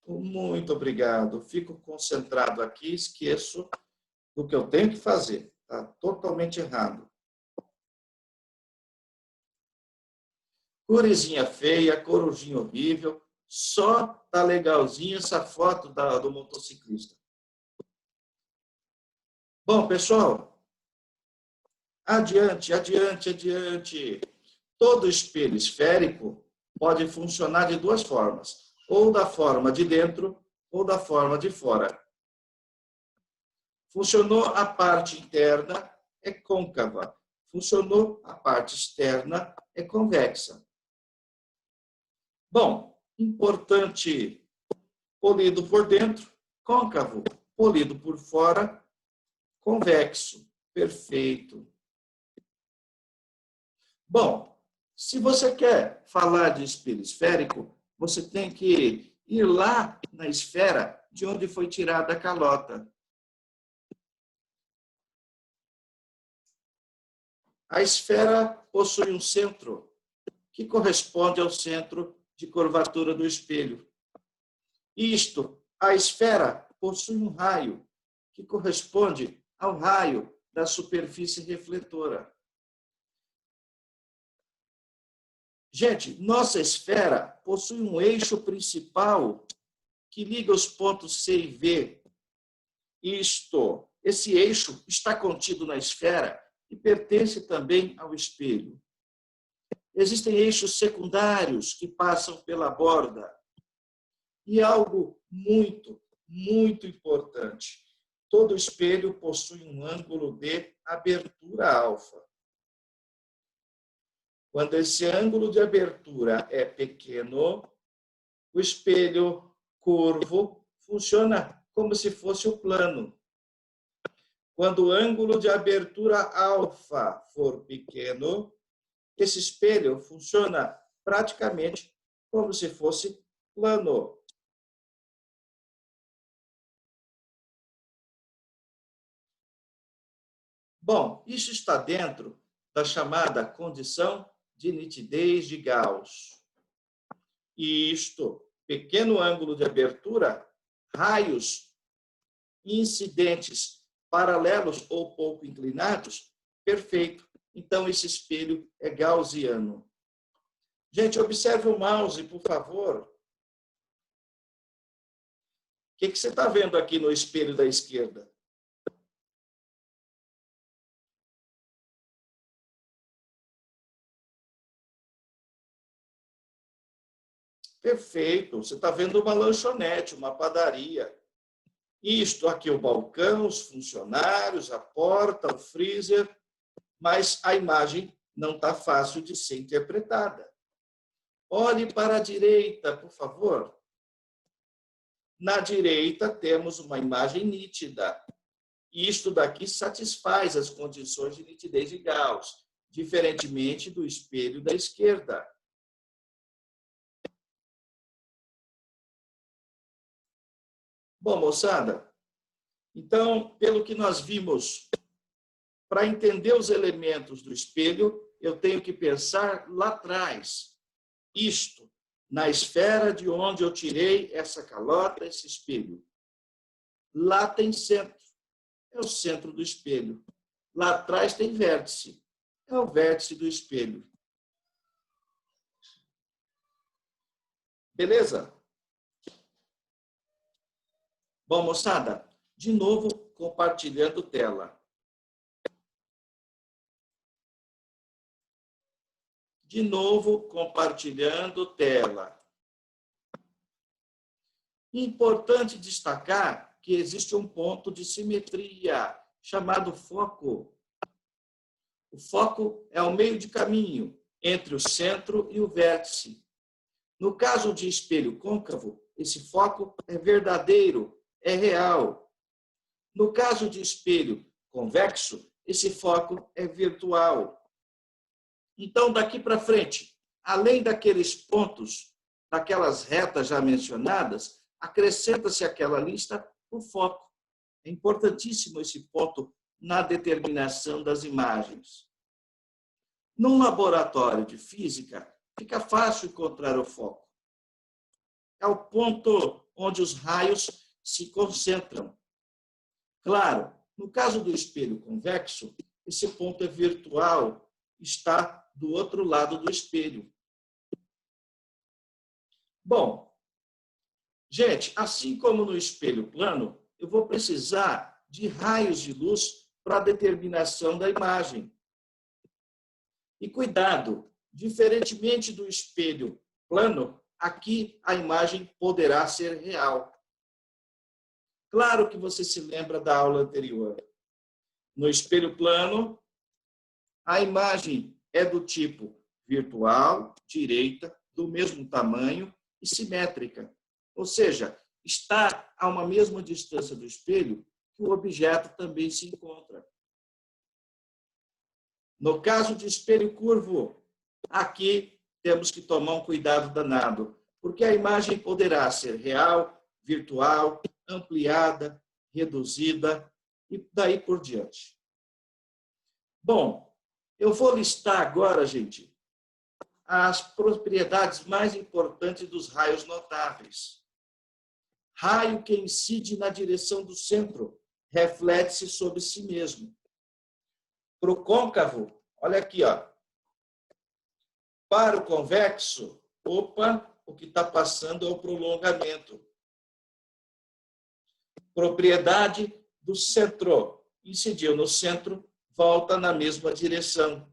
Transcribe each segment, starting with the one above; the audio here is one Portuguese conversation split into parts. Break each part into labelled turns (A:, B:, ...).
A: Muito obrigado. Fico concentrado aqui, esqueço do que eu tenho que fazer. Está totalmente errado. Coresinha feia, corujinha horrível. Só tá legalzinha essa foto do motociclista. Bom, pessoal, adiante, adiante, adiante. Todo espelho esférico pode funcionar de duas formas, ou da forma de dentro ou da forma de fora. Funcionou a parte interna, é côncava. Funcionou a parte externa, é convexa. Bom, importante, polido por dentro, côncavo, polido por fora, convexo. Perfeito. Bom, se você quer falar de espelho esférico, você tem que ir lá na esfera de onde foi tirada a calota. A esfera possui um centro que corresponde ao centro de curvatura do espelho. Isto, a esfera possui um raio que corresponde ao raio da superfície refletora. Gente, nossa esfera possui um eixo principal que liga os pontos C e V. Esse eixo está contido na esfera e pertence também ao espelho. Existem eixos secundários que passam pela borda. E algo muito, muito importante. Todo espelho possui um ângulo de abertura alfa. Quando esse ângulo de abertura é pequeno, o espelho curvo funciona como se fosse o plano. Quando o ângulo de abertura alfa for pequeno, esse espelho funciona praticamente como se fosse plano. Bom, isso está dentro da chamada condição de nitidez de Gauss. E pequeno ângulo de abertura, raios incidentes paralelos ou pouco inclinados, perfeito. Então, esse espelho é gaussiano. Gente, observe o mouse, por favor. O que você está vendo aqui no espelho da esquerda? Perfeito. Você está vendo uma lanchonete, uma padaria. Isto aqui é o balcão, os funcionários, a porta, o freezer, mas a imagem não está fácil de ser interpretada. Olhe para a direita, por favor. Na direita temos uma imagem nítida. Isto daqui satisfaz as condições de nitidez de Gauss, diferentemente do espelho da esquerda. Bom, moçada, então, pelo que nós vimos, para entender os elementos do espelho, eu tenho que pensar lá atrás. Isto, na esfera de onde eu tirei essa calota, esse espelho. Lá tem centro, é o centro do espelho. Lá atrás tem vértice, é o vértice do espelho. Beleza? Bom, moçada, de novo compartilhando tela. De novo compartilhando tela. Importante destacar que existe um ponto de simetria chamado foco. O foco é o meio de caminho entre o centro e o vértice. No caso de espelho côncavo, esse foco é verdadeiro, é real. No caso de espelho convexo, esse foco é virtual. Então, daqui para frente, além daqueles pontos, daquelas retas já mencionadas, acrescenta-se àquela lista o foco. É importantíssimo esse ponto na determinação das imagens. Num laboratório de física, fica fácil encontrar o foco. É o ponto onde os raios se concentram. Claro, no caso do espelho convexo, esse ponto é virtual, está do outro lado do espelho. Bom, gente, assim como no espelho plano, eu vou precisar de raios de luz para a determinação da imagem. E cuidado, diferentemente do espelho plano, aqui a imagem poderá ser real. Claro que você se lembra da aula anterior. No espelho plano, a imagem é do tipo virtual, direita, do mesmo tamanho e simétrica. Ou seja, está a uma mesma distância do espelho que o objeto também se encontra. No caso de espelho curvo, aqui temos que tomar um cuidado danado, porque a imagem poderá ser real, virtual, ampliada, reduzida e daí por diante. Bom, eu vou listar agora, gente, as propriedades mais importantes dos raios notáveis. Raio que incide na direção do centro, reflete-se sobre si mesmo. Para o côncavo, olha aqui, ó. Para o convexo, o que está passando é o prolongamento. Propriedade do centro. Incidiu no centro, volta na mesma direção.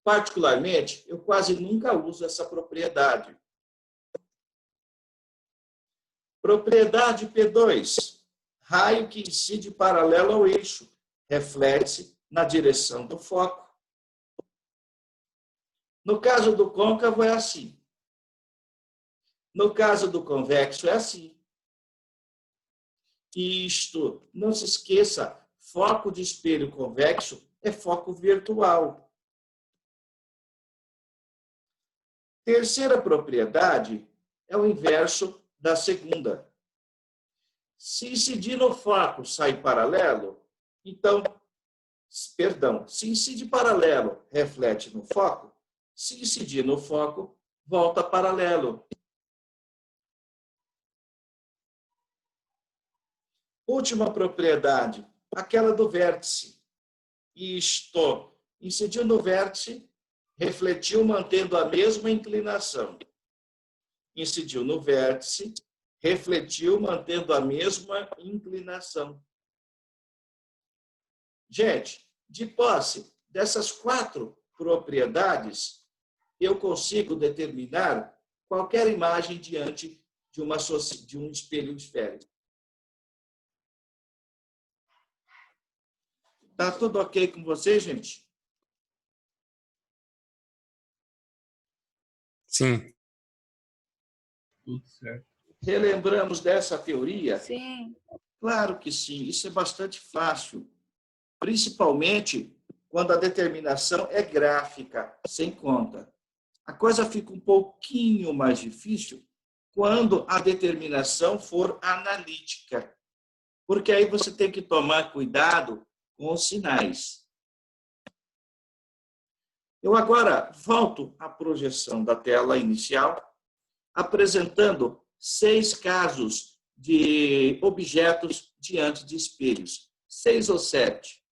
A: Particularmente, eu quase nunca uso essa propriedade. Propriedade P2. Raio que incide paralelo ao eixo, reflete-se na direção do foco. No caso do côncavo, é assim. No caso do convexo, é assim. Isto, não se esqueça, foco de espelho convexo é foco virtual. Terceira propriedade é o inverso da segunda. Se incidir no foco sai paralelo, então, se incidir paralelo, reflete no foco. Se incidir no foco, volta paralelo. Última propriedade, aquela do vértice. Isto, incidiu no vértice, refletiu mantendo a mesma inclinação. Incidiu no vértice, refletiu mantendo a mesma inclinação. Gente, de posse dessas 4 propriedades, eu consigo determinar qualquer imagem diante de um espelho esférico. Tá tudo ok com vocês, gente?
B: Sim.
C: Tudo certo.
A: Relembramos dessa teoria?
D: Sim.
A: Claro que sim, isso é bastante fácil. Principalmente quando a determinação é gráfica, sem conta. A coisa fica um pouquinho mais difícil quando a determinação for analítica, porque aí você tem que tomar cuidado com os sinais. Eu agora volto à projeção da tela inicial, apresentando 6 casos de objetos diante de espelhos. 6 ou 7.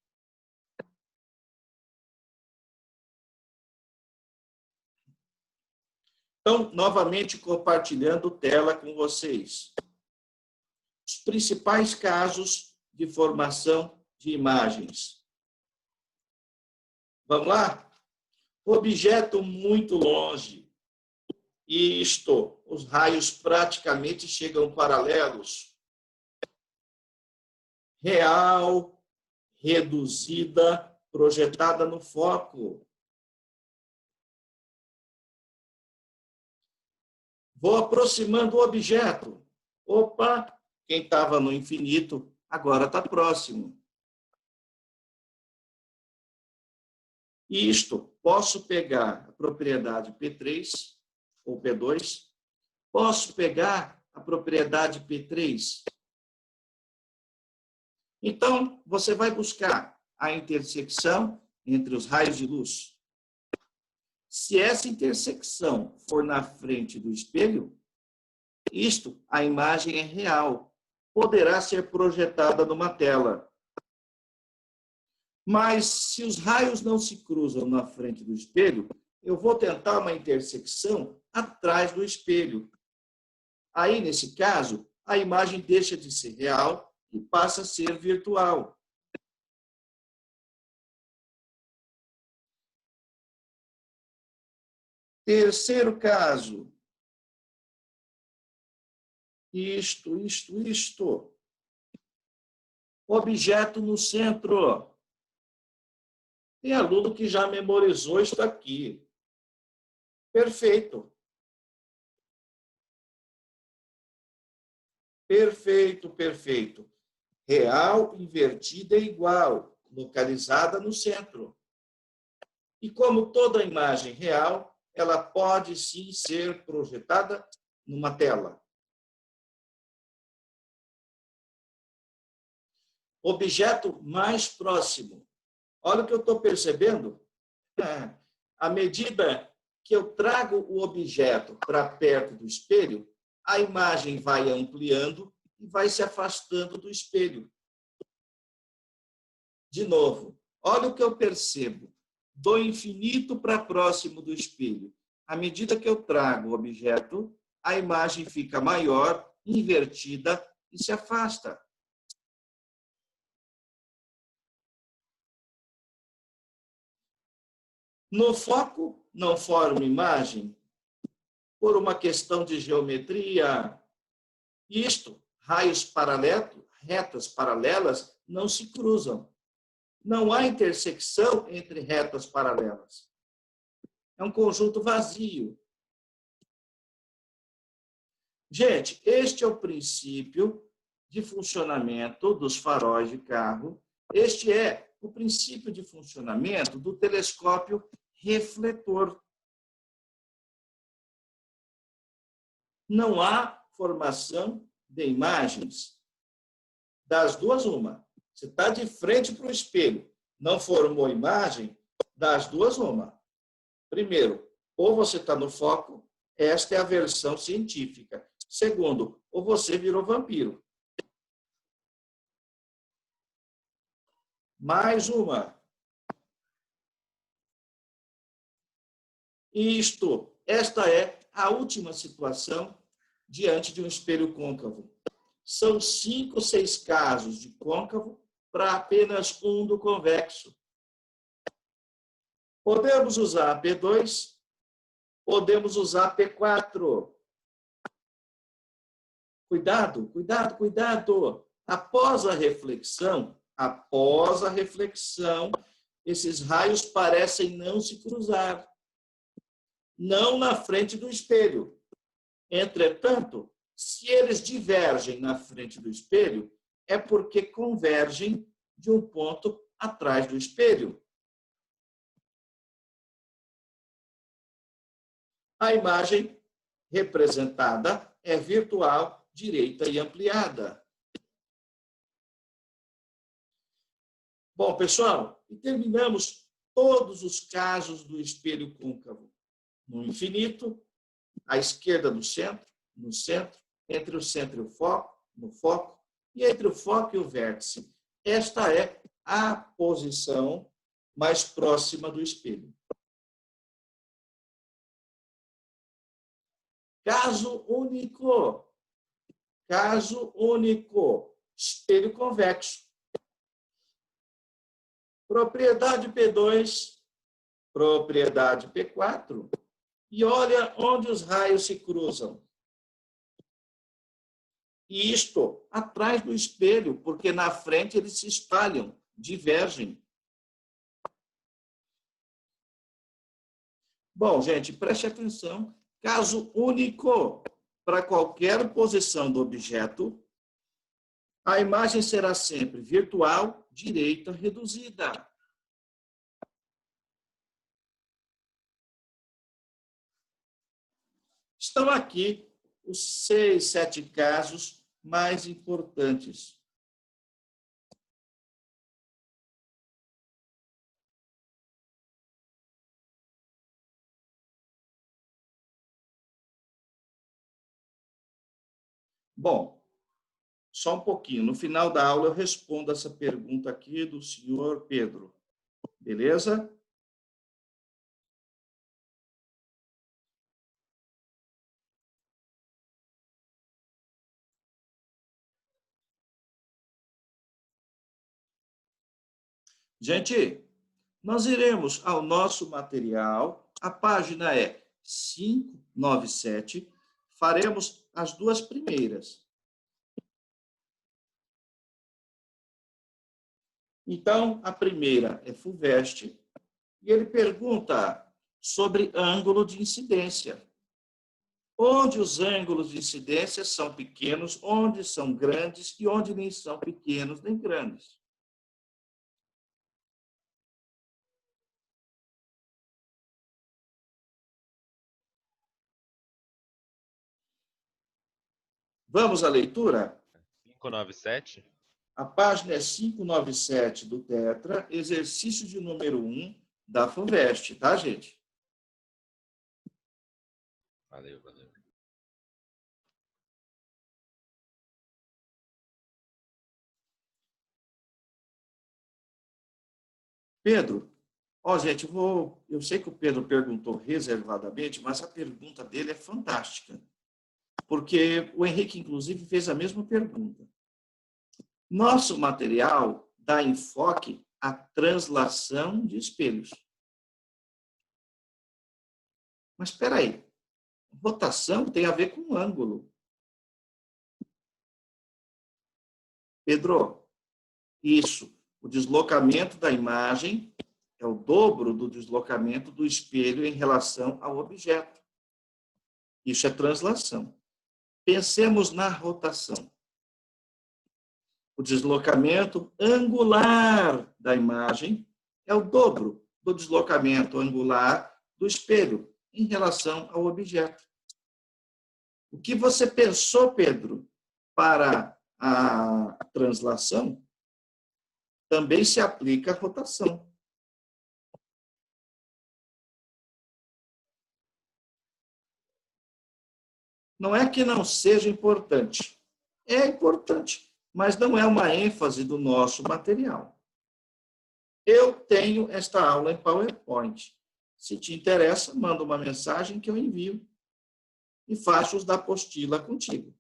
A: Então, novamente compartilhando tela com vocês. Os principais casos de formação de imagens. Vamos lá? Objeto muito longe. Isto, os raios praticamente chegam paralelos. Real, reduzida, projetada no foco. Vou aproximando o objeto. Opa, quem estava no infinito agora está próximo. Isto, posso pegar a propriedade P3 ou P2, posso pegar a propriedade P3. Então, você vai buscar a intersecção entre os raios de luz. Se essa intersecção for na frente do espelho, Isto, a imagem é real. Poderá ser projetada numa tela. Mas, se os raios não se cruzam na frente do espelho, eu vou tentar uma intersecção atrás do espelho. Aí, nesse caso, a imagem deixa de ser real e passa a ser virtual. Terceiro caso. Isto. Objeto no centro. Tem aluno que já memorizou isso aqui. Perfeito. Perfeito. Real, invertida é igual, localizada no centro. E como toda imagem real, ela pode sim ser projetada numa tela. Objeto mais próximo. Olha o que eu estou percebendo. À medida que eu trago o objeto para perto do espelho, a imagem vai ampliando e vai se afastando do espelho. De novo, olha o que eu percebo. Do infinito para próximo do espelho. À medida que eu trago o objeto, a imagem fica maior, invertida e se afasta. No foco, não forma imagem, por uma questão de geometria. Isto, raios paralelos, retas paralelas, não se cruzam. Não há intersecção entre retas paralelas. É um conjunto vazio. Gente, este é o princípio de funcionamento dos faróis de carro. Este é o princípio de funcionamento do telescópio refletor. Não há formação de imagens. Das duas, uma. Você está de frente para o espelho, não formou imagem, das duas, uma. Primeiro, ou você está no foco, esta é a versão científica. Segundo, ou você virou vampiro. Mais uma. Esta é a última situação diante de um espelho côncavo. São 5 ou 6 casos de côncavo para apenas um do convexo. Podemos usar P2, podemos usar P4. Cuidado. Após a reflexão, esses raios parecem não se cruzar. Não na frente do espelho. Entretanto, se eles divergem na frente do espelho, é porque convergem de um ponto atrás do espelho. A imagem representada é virtual, direita e ampliada. Bom, pessoal, e terminamos todos os casos do espelho côncavo. No infinito, à esquerda do centro, no centro, entre o centro e o foco, no foco, e entre o foco e o vértice. Esta é a posição mais próxima do espelho. Caso único. Espelho convexo. Propriedade P2, propriedade P4. E olha onde os raios se cruzam. E isto atrás do espelho, porque na frente eles se espalham, divergem. Bom, gente, preste atenção. Caso único. Para qualquer posição do objeto, a imagem será sempre virtual, direita, reduzida. Estão aqui os 6, 7 casos mais importantes. Bom, só um pouquinho. No final da aula eu respondo essa pergunta aqui do senhor Pedro. Beleza? Gente, nós iremos ao nosso material. A página é 597. Faremos as duas primeiras. Então, a primeira é FUVEST, e ele pergunta sobre ângulo de incidência. Onde os ângulos de incidência são pequenos, onde são grandes e onde nem são pequenos nem grandes. Vamos à leitura?
B: 597.
A: A página é 597 do Tetra, exercício de número 1 da FUVEST, tá, gente?
B: Valeu, valeu.
A: Pedro, ó, gente, eu sei que o Pedro perguntou reservadamente, mas a pergunta dele é fantástica, porque o Henrique, inclusive, fez a mesma pergunta. Nosso material dá enfoque à translação de espelhos. Mas espera aí, rotação tem a ver com ângulo. Pedro, isso, o deslocamento da imagem é o dobro do deslocamento do espelho em relação ao objeto. Isso é translação. Pensemos na rotação. O deslocamento angular da imagem é o dobro do deslocamento angular do espelho em relação ao objeto. O que você pensou, Pedro, para a translação também se aplica à rotação. Não é que não seja importante. É importante, mas não é uma ênfase do nosso material. Eu tenho esta aula em PowerPoint. Se te interessa, manda uma mensagem que eu envio e faço os da apostila contigo.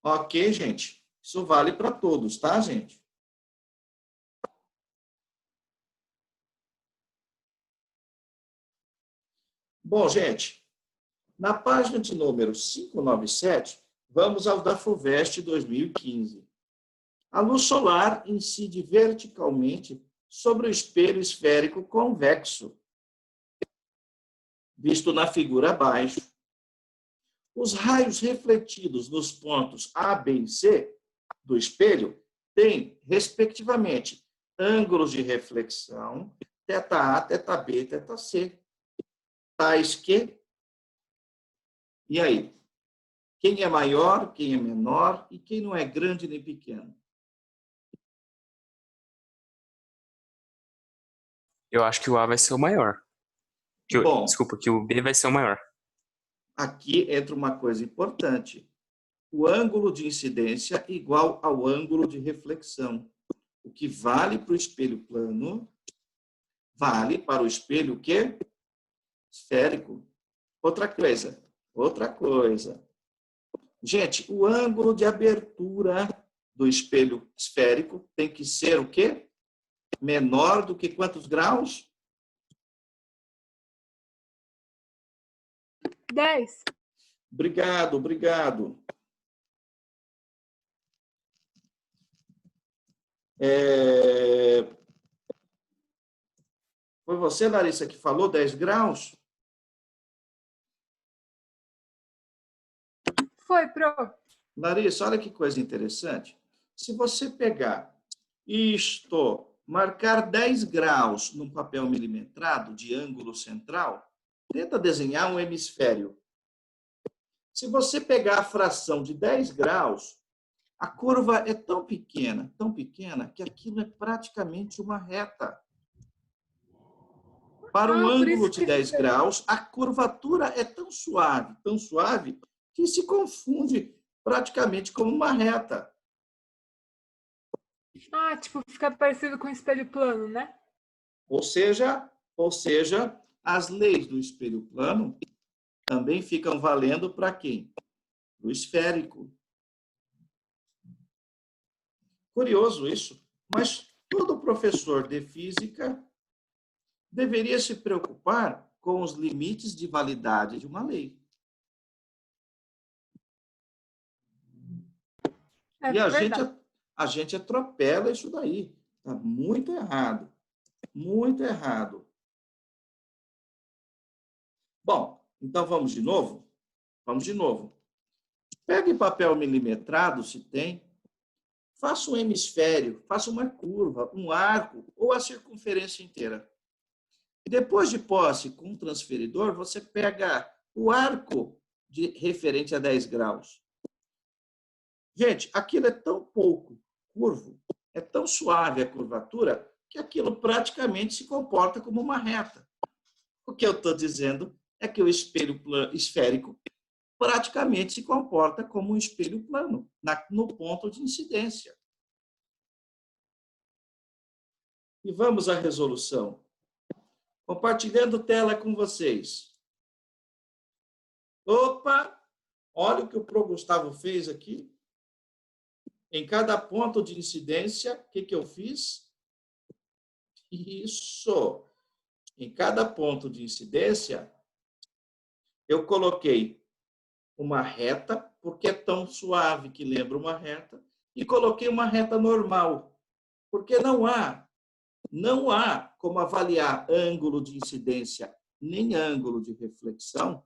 A: Ok, gente? Isso vale para todos, tá, gente? Bom, gente, na página de número 597, vamos ao da FUVEST 2015. A luz solar incide verticalmente sobre o espelho esférico convexo, visto na figura abaixo. Os raios refletidos nos pontos A, B e C do espelho têm, respectivamente, ângulos de reflexão, θA, θB, θC, tais que... E aí? Quem é maior, quem é menor e quem não é grande nem pequeno?
D: Eu acho que o A vai ser o maior.
A: Bom,
D: Desculpa, que o B vai ser o maior.
A: aqui entra uma coisa importante. O ângulo de incidência é igual ao ângulo de reflexão. O que vale para o espelho plano, vale para o espelho o quê? Esférico. Outra coisa. Gente, o ângulo de abertura do espelho esférico tem que ser o quê? Menor do que quantos graus?
E: 10.
A: Obrigado. Foi você, Larissa, que falou 10 graus?
E: Foi, pro.
A: Larissa, olha que coisa interessante. Se você pegar isto, marcar 10 graus num papel milimetrado de ângulo central, tenta desenhar um hemisfério. Se você pegar a fração de 10 graus, a curva é tão pequena, que aquilo é praticamente uma reta. Para um
E: por isso
A: ângulo de
E: que
A: 10 graus, a curvatura é tão suave, que se confunde praticamente como uma reta.
E: tipo, fica parecido com espelho plano, né?
A: Ou seja, as leis do espelho plano também ficam valendo para quem? Para o esférico. Curioso isso, mas todo professor de física deveria se preocupar com os limites de validade de uma lei.
E: É
A: E
E: verdade.
A: a gente atropela isso daí. Está muito errado. Muito errado. Bom, então vamos de novo? Vamos de novo. Pegue papel milimetrado, se tem. Faça um hemisfério, faça uma curva, um arco ou a circunferência inteira. Depois de posse com um transferidor, você pega o arco referente a 10 graus. Gente, aquilo é tão pouco curvo, é tão suave a curvatura, que aquilo praticamente se comporta como uma reta. O que eu estou dizendo é que o espelho esférico praticamente se comporta como um espelho plano, no ponto de incidência. E vamos à resolução. Compartilhando tela com vocês. Opa! Olha o que o Pro Gustavo fez aqui. Em cada ponto de incidência, o que eu fiz? Isso! Em cada ponto de incidência, eu coloquei uma reta, porque é tão suave que lembra uma reta, e coloquei uma reta normal, porque não há como avaliar ângulo de incidência nem ângulo de reflexão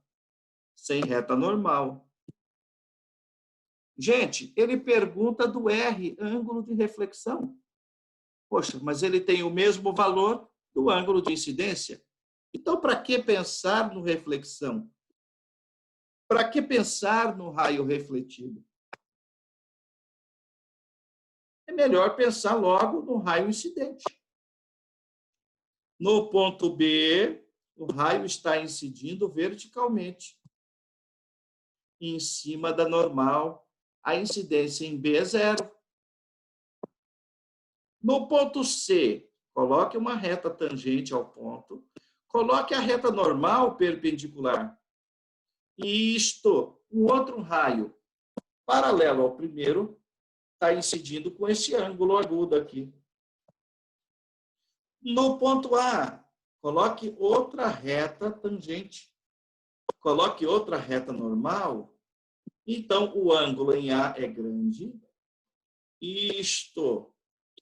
A: sem reta normal. Gente, ele pergunta do R, ângulo de reflexão. Poxa, mas ele tem o mesmo valor do ângulo de incidência. Então, para que pensar no reflexão? Para que pensar no raio refletido? É melhor pensar logo no raio incidente. No ponto B, o raio está incidindo verticalmente em cima da normal. A incidência em B é 0. No ponto C, coloque uma reta tangente ao ponto, coloque a reta normal perpendicular. E um outro raio paralelo ao primeiro está incidindo com esse ângulo agudo aqui. No ponto A, coloque outra reta tangente. Coloque outra reta normal. Então, o ângulo em A é grande.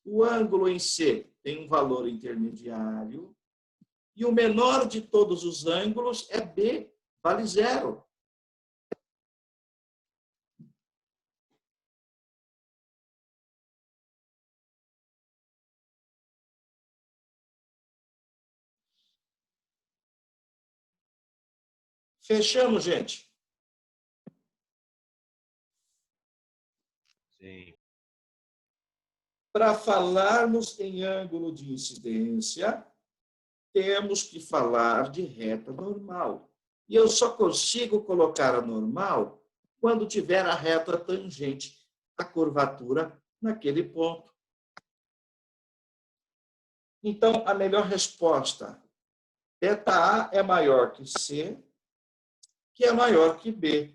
A: O ângulo em C tem um valor intermediário. E o menor de todos os ângulos é B, vale 0. Fechamos, gente?
B: Sim.
A: Para falarmos em ângulo de incidência, temos que falar de reta normal. E eu só consigo colocar a normal quando tiver a reta tangente, a curvatura naquele ponto. Então, a melhor resposta, θA é maior que C, que é maior que B.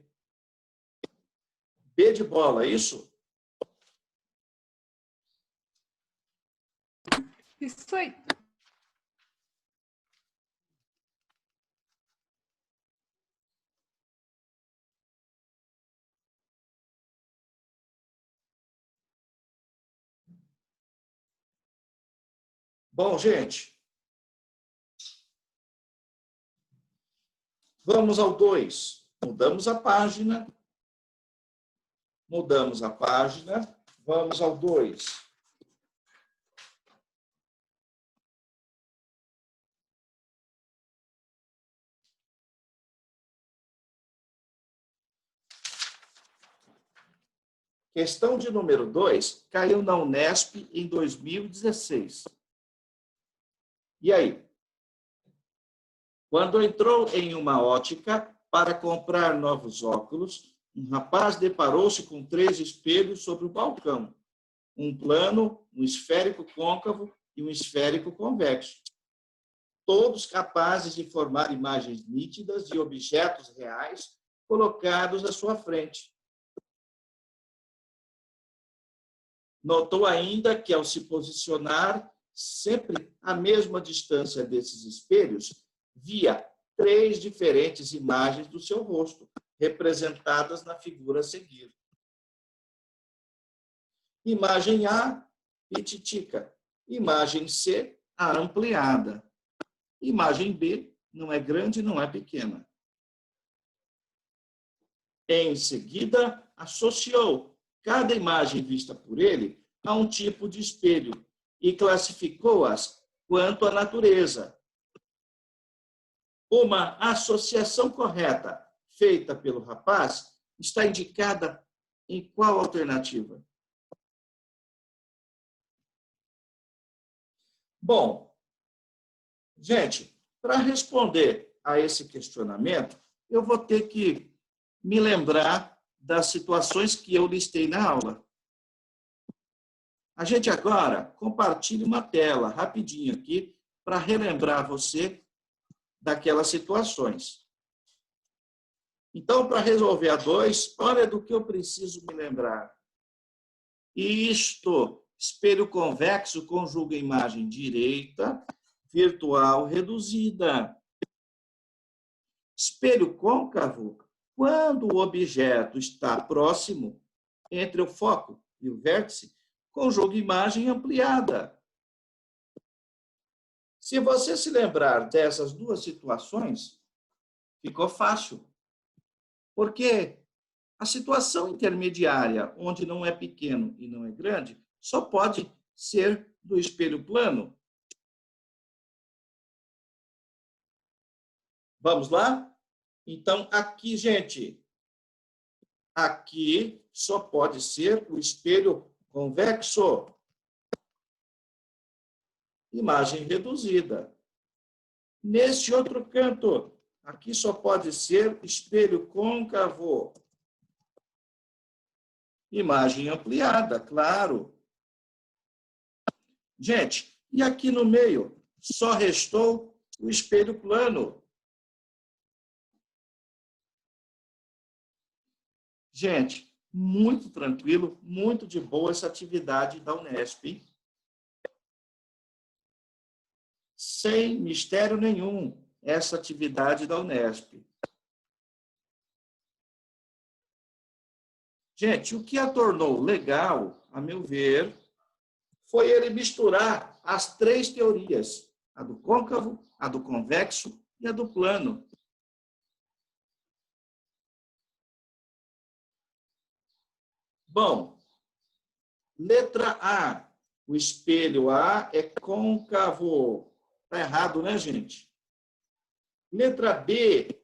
A: B de bola, é isso?
E: Isso aí.
A: Bom, gente, vamos ao 2. Mudamos a página. Vamos ao 2. Questão de número 2 caiu na Unesp em 2016. E aí? Quando entrou em uma ótica para comprar novos óculos, um rapaz deparou-se com 3 espelhos sobre o balcão: um plano, um esférico côncavo e um esférico convexo, todos capazes de formar imagens nítidas de objetos reais colocados à sua frente. Notou ainda que, ao se posicionar sempre à mesma distância desses espelhos, via 3 diferentes imagens do seu rosto, representadas na figura a seguir. Imagem A, pititica. Imagem C, a ampliada. Imagem B, não é grande, não é pequena. Em seguida, associou cada imagem vista por ele a um tipo de espelho e classificou-as quanto à natureza. Uma associação correta feita pelo rapaz está indicada em qual alternativa? Bom, gente, para responder a esse questionamento, eu vou ter que me lembrar das situações que eu listei na aula. A gente agora compartilha uma tela rapidinho aqui para relembrar você daquelas situações. Então, para resolver a 2, olha do que eu preciso me lembrar. Isto, espelho convexo conjuga imagem direita, virtual reduzida. Espelho côncavo, quando o objeto está próximo entre o foco e o vértice, conjuga imagem ampliada. Se você se lembrar dessas 2 situações, ficou fácil. Porque a situação intermediária, onde não é pequeno e não é grande, só pode ser do espelho plano. Vamos lá? Então, aqui, gente, aqui só pode ser o espelho convexo. Imagem reduzida. Neste outro canto, aqui só pode ser espelho côncavo. Imagem ampliada, claro. Gente, e aqui no meio, só restou o espelho plano. Gente, muito tranquilo, muito de boa essa atividade da Unesp, hein? Sem mistério nenhum, essa atividade da Unesp. Gente, o que a tornou legal, a meu ver, foi ele misturar as 3 teorias, a do côncavo, a do convexo e a do plano. Bom, letra A, o espelho A é côncavo. Está errado, né, gente? Letra B,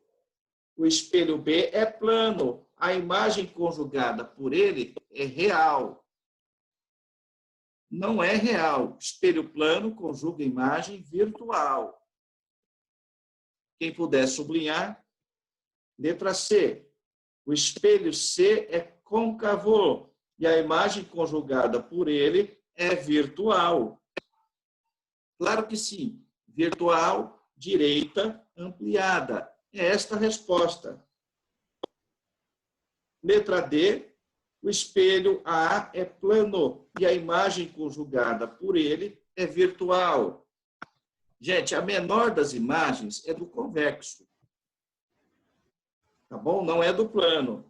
A: o espelho B é plano. A imagem conjugada por ele é real. Não é real. Espelho plano conjuga imagem virtual. Quem puder sublinhar. Letra C, o espelho C é côncavo e a imagem conjugada por ele é virtual. Claro que sim. Virtual, direita, ampliada. É esta a resposta. Letra D, o espelho A é plano e a imagem conjugada por ele é virtual. Gente, a menor das imagens é do convexo. Tá bom? Não é do plano.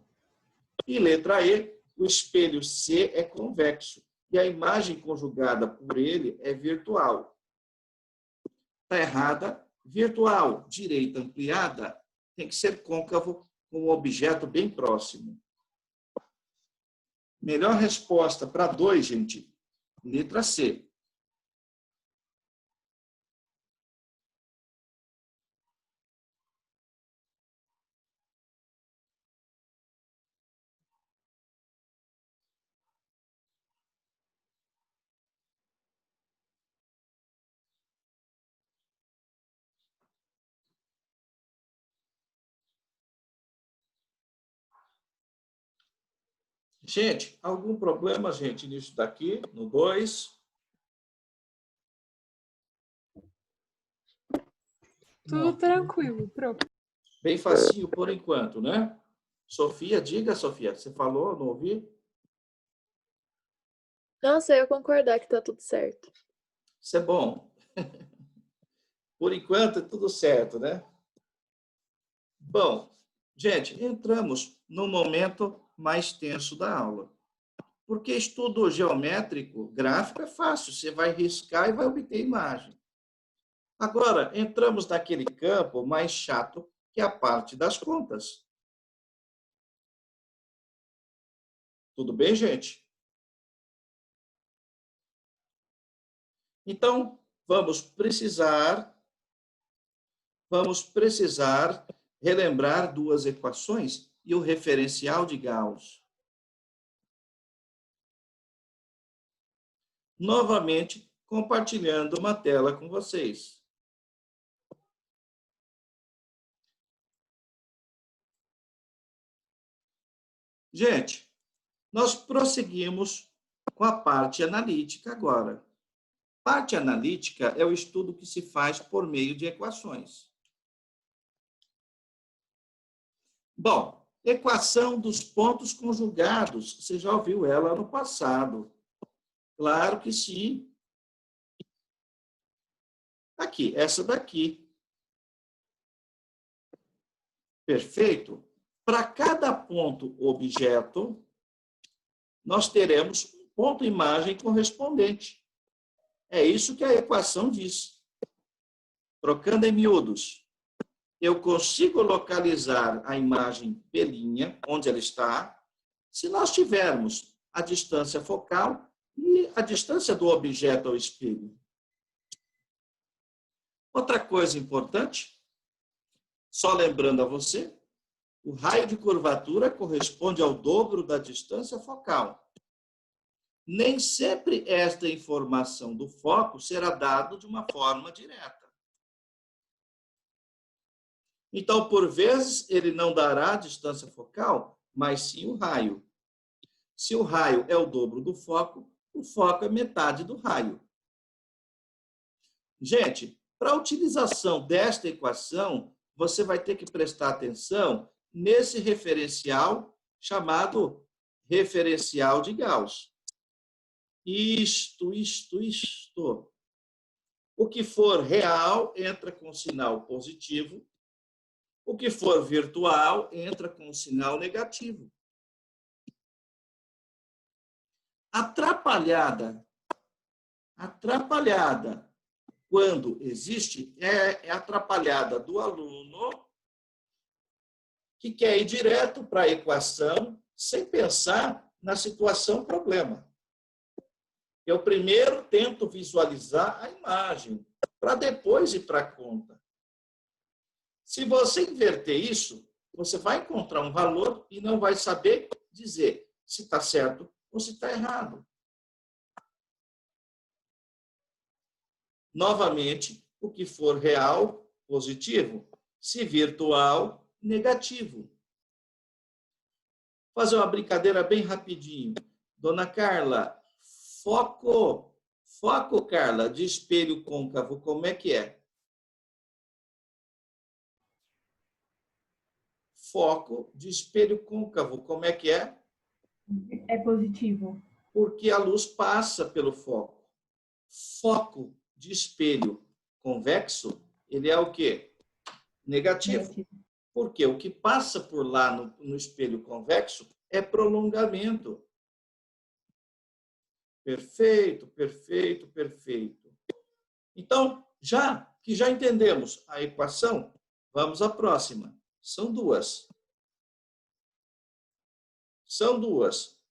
A: E letra E, o espelho C é convexo e a imagem conjugada por ele é virtual. Está errada. Virtual, direita ampliada, tem que ser côncavo com um objeto bem próximo. Melhor resposta para 2, gente, letra C. Gente, algum problema, gente, nisso daqui, no 2?
E: Tudo tranquilo, prof.
A: Bem facinho por enquanto, né? Sofia, diga, Sofia, você falou, não ouvi?
F: Nossa, eu ia concordar que tá tudo certo.
A: Isso é bom. Por enquanto, é tudo certo, né? Bom, gente, entramos no momento mais tenso da aula. Porque estudo geométrico, gráfico, é fácil. Você vai riscar e vai obter imagem. Agora, entramos naquele campo mais chato, que é a parte das contas. Tudo bem, gente? Então, vamos precisar relembrar duas equações e o referencial de Gauss. Novamente, compartilhando uma tela com vocês. Gente, nós prosseguimos com a parte analítica agora. Parte analítica é o estudo que se faz por meio de equações. Bom, equação dos pontos conjugados, você já ouviu ela no passado. Claro que sim. Aqui, essa daqui. Perfeito? Para cada ponto objeto, nós teremos um ponto imagem correspondente. É isso que a equação diz. Trocando em miúdos, eu consigo localizar a imagem P', onde ela está, se nós tivermos a distância focal e a distância do objeto ao espelho. Outra coisa importante, só lembrando a você, o raio de curvatura corresponde ao dobro da distância focal. Nem sempre esta informação do foco será dada de uma forma direta. Então, por vezes, ele não dará a distância focal, mas sim o raio. Se o raio é o dobro do foco, o foco é metade do raio. Gente, para a utilização desta equação, você vai ter que prestar atenção nesse referencial chamado referencial de Gauss. Isto. O que for real entra com sinal positivo, o que for virtual entra com sinal negativo. Atrapalhada, quando existe, é atrapalhada do aluno que quer ir direto para a equação sem pensar na situação problema. Eu primeiro tento visualizar a imagem, para depois ir para a conta. Se você inverter isso, você vai encontrar um valor e não vai saber dizer se está certo ou se está errado. Novamente, o que for real, positivo. Se virtual, negativo. Vou fazer uma brincadeira bem rapidinho. Dona Carla, foco, Carla, de espelho côncavo, como é que é? Foco de espelho côncavo, como é que é?
G: É positivo.
A: Porque a luz passa pelo foco. Foco de espelho convexo, ele é o quê? Negativo. Porque o que passa por lá no espelho convexo é prolongamento. Perfeito. Então, já entendemos a equação, vamos à próxima. São duas.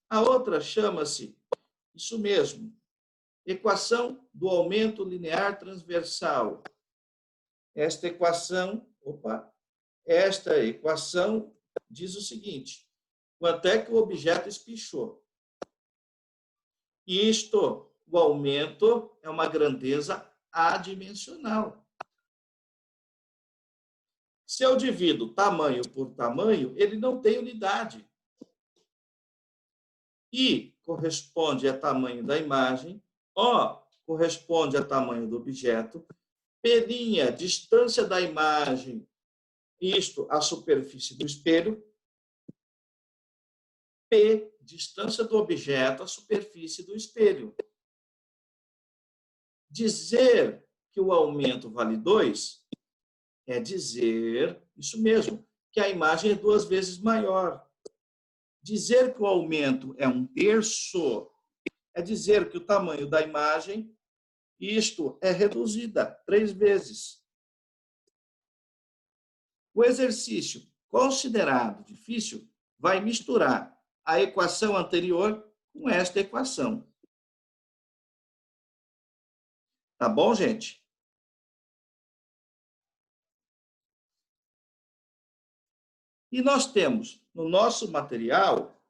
A: A outra chama-se, isso mesmo, equação do aumento linear transversal. Esta equação diz o seguinte: quanto é que o objeto espichou? Isto, o aumento é uma grandeza adimensional. Se eu divido tamanho por tamanho, ele não tem unidade. I corresponde a tamanho da imagem, O corresponde a tamanho do objeto, P', distância da imagem, isto, a superfície do espelho, P, distância do objeto, a superfície do espelho. Dizer que o aumento vale 2 é dizer, isso mesmo, que a imagem é 2 vezes maior. Dizer que o aumento é 1/3 é dizer que o tamanho da imagem, isto, é reduzida 3 vezes. O exercício considerado difícil vai misturar a equação anterior com esta equação. Tá bom, gente? E nós temos no nosso material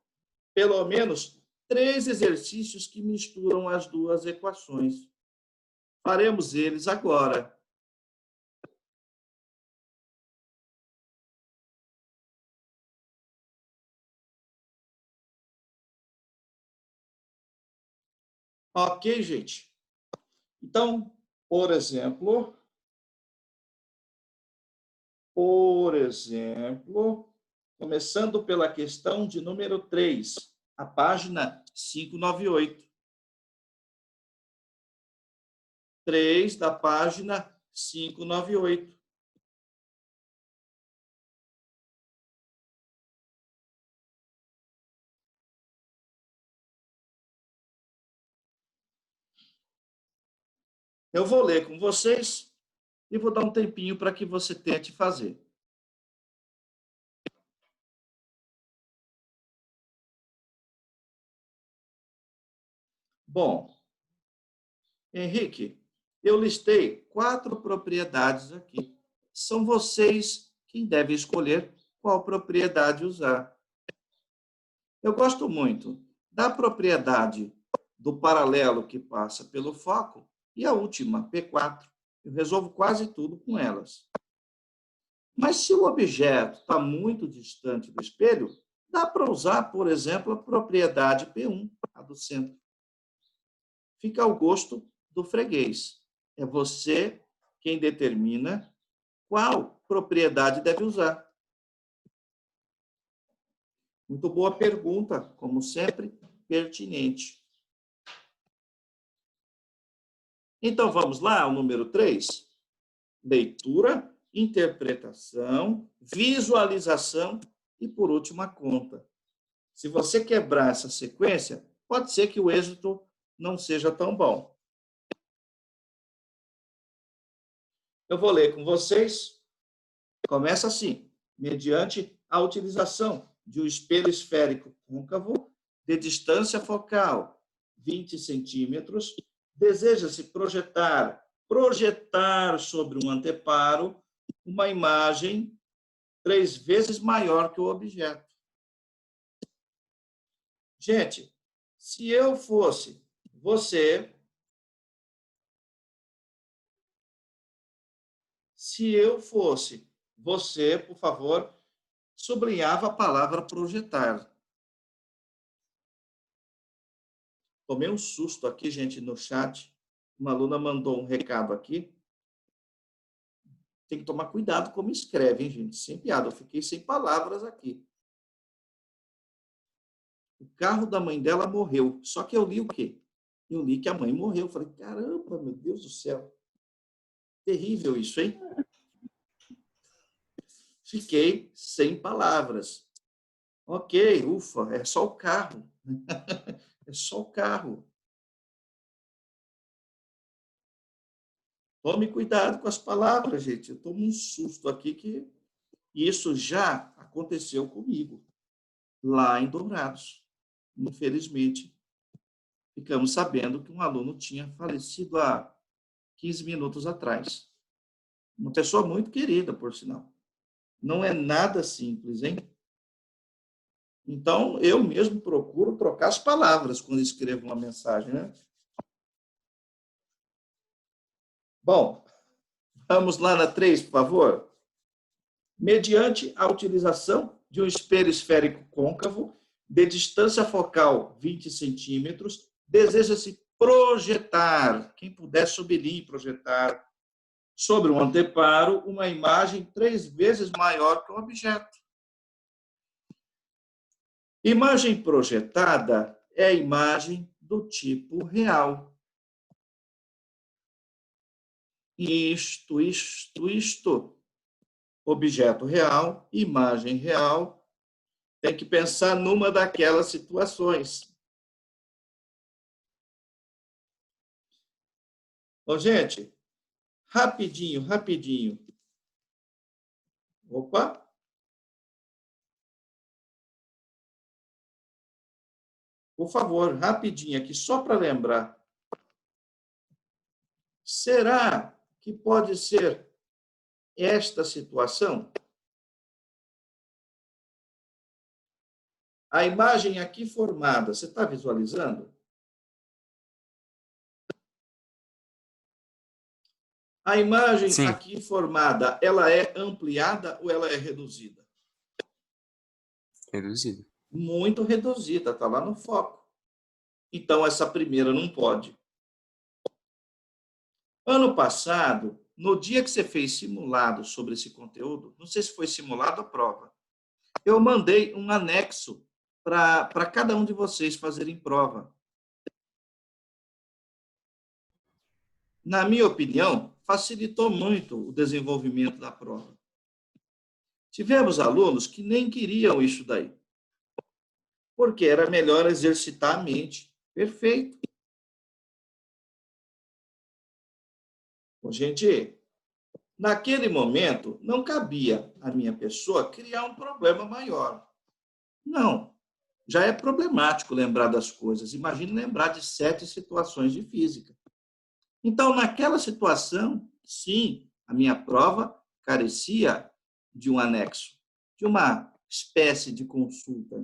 A: pelo menos 3 exercícios que misturam as duas equações. Faremos eles agora. Ok, gente? Então, por exemplo, começando pela questão de número 3, a página 598. 3 da página 598. Eu vou ler com vocês e vou dar um tempinho para que você tente fazer. Bom, Henrique, eu listei 4 propriedades aqui. São vocês quem devem escolher qual propriedade usar. Eu gosto muito da propriedade do paralelo que passa pelo foco e a última, P4. Eu resolvo quase tudo com elas. Mas se o objeto está muito distante do espelho, dá para usar, por exemplo, a propriedade P1, a do centro. Fica ao gosto do freguês. É você quem determina qual propriedade deve usar. Muito boa pergunta, como sempre, pertinente. Então, vamos lá, o número 3. Leitura, interpretação, visualização e, por último, a conta. Se você quebrar essa sequência, pode ser que o êxito não seja tão bom. Eu vou ler com vocês. Começa assim. Mediante a utilização de um espelho esférico côncavo de distância focal 20 centímetros, deseja-se projetar sobre um anteparo uma imagem 3 vezes maior que o objeto. Gente, se eu fosse você, por favor, sublinhava a palavra projetar. Tomei um susto aqui, gente, no chat. Uma aluna mandou um recado aqui. Tem que tomar cuidado como escreve, hein, gente? Sem piada, eu fiquei sem palavras aqui. O carro da mãe dela morreu. Só que eu li o quê? Eu li que a mãe morreu. Eu falei, caramba, meu Deus do céu. Terrível isso, hein? Fiquei sem palavras. Ok, ufa, é só o carro. É só o carro. Tome cuidado com as palavras, gente. Eu tomo um susto aqui que isso já aconteceu comigo, lá em Dourados. Infelizmente, ficamos sabendo que um aluno tinha falecido há 15 minutos atrás. Uma pessoa muito querida, por sinal. Não é nada simples, hein? Então, eu mesmo procuro trocar as palavras quando escrevo uma mensagem, né? Bom, vamos lá na 3, por favor. Mediante a utilização de um espelho esférico côncavo De distância focal, 20 centímetros, deseja-se projetar, quem puder subir e projetar, sobre um anteparo, uma imagem 3 vezes maior que o objeto. Imagem projetada é a imagem do tipo real. Isto. Objeto real, imagem real. Tem que pensar numa daquelas situações. Bom, gente, rapidinho. Opa! Por favor, rapidinho aqui, só para lembrar. Será que pode ser esta situação? A imagem aqui formada, você está visualizando? A imagem
D: Sim.
A: aqui formada, ela é ampliada ou ela é reduzida?
D: Reduzido.
A: Muito reduzida, está lá no foco. Então, essa primeira não pode. Ano passado, no dia que você fez simulado sobre esse conteúdo, não sei se foi simulado ou prova, eu mandei um anexo para cada um de vocês fazerem prova. Na minha opinião, facilitou muito o desenvolvimento da prova. Tivemos alunos que nem queriam isso daí, porque era melhor exercitar a mente. Perfeito. Bom, gente, naquele momento, não cabia a minha pessoa criar um problema maior. Não. Já é problemático lembrar das coisas. Imagine lembrar de 7 situações de física. Então, naquela situação, sim, a minha prova carecia de um anexo, de uma espécie de consulta.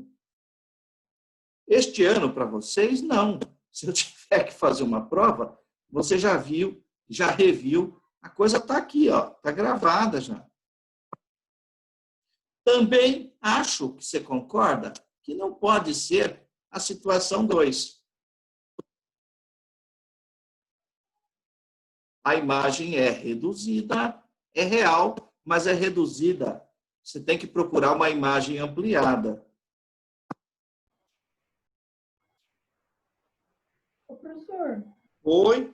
A: Este ano, para vocês, não. Se eu tiver que fazer uma prova, você já viu, já reviu, a coisa está aqui, está gravada já. Também acho que você concorda que não pode ser a situação 2. A imagem é reduzida, é real, mas é reduzida. Você tem que procurar uma imagem ampliada.
G: Ô, professor,
A: Oi?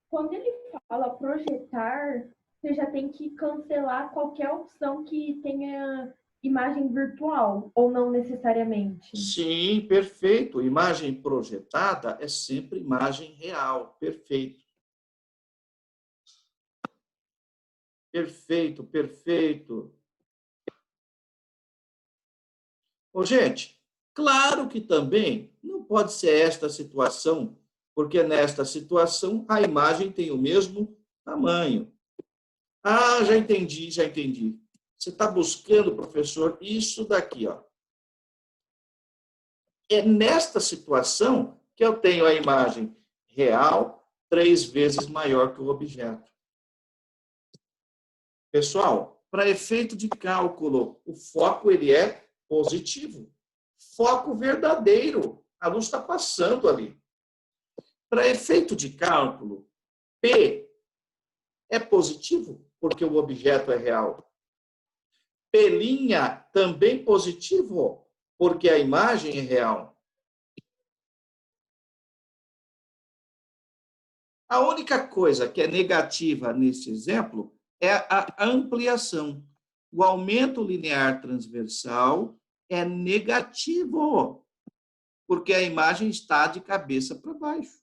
G: quando ele fala projetar, você já tem que cancelar qualquer opção que tenha imagem virtual, ou não necessariamente?
A: Sim, perfeito. Imagem projetada é sempre imagem real. Perfeito. Perfeito. Ô, gente, claro que também não pode ser esta situação, porque nesta situação a imagem tem o mesmo tamanho. Ah, já entendi. Você está buscando, professor, isso daqui, ó. É nesta situação que eu tenho a imagem real 3 vezes maior que o objeto. Pessoal, para efeito de cálculo, o foco ele é positivo. Foco verdadeiro. A luz está passando ali. Para efeito de cálculo, P é positivo, porque o objeto é real. P' também positivo, porque a imagem é real. A única coisa que é negativa nesse exemplo é a ampliação. O aumento linear transversal é negativo, porque a imagem está de cabeça para baixo.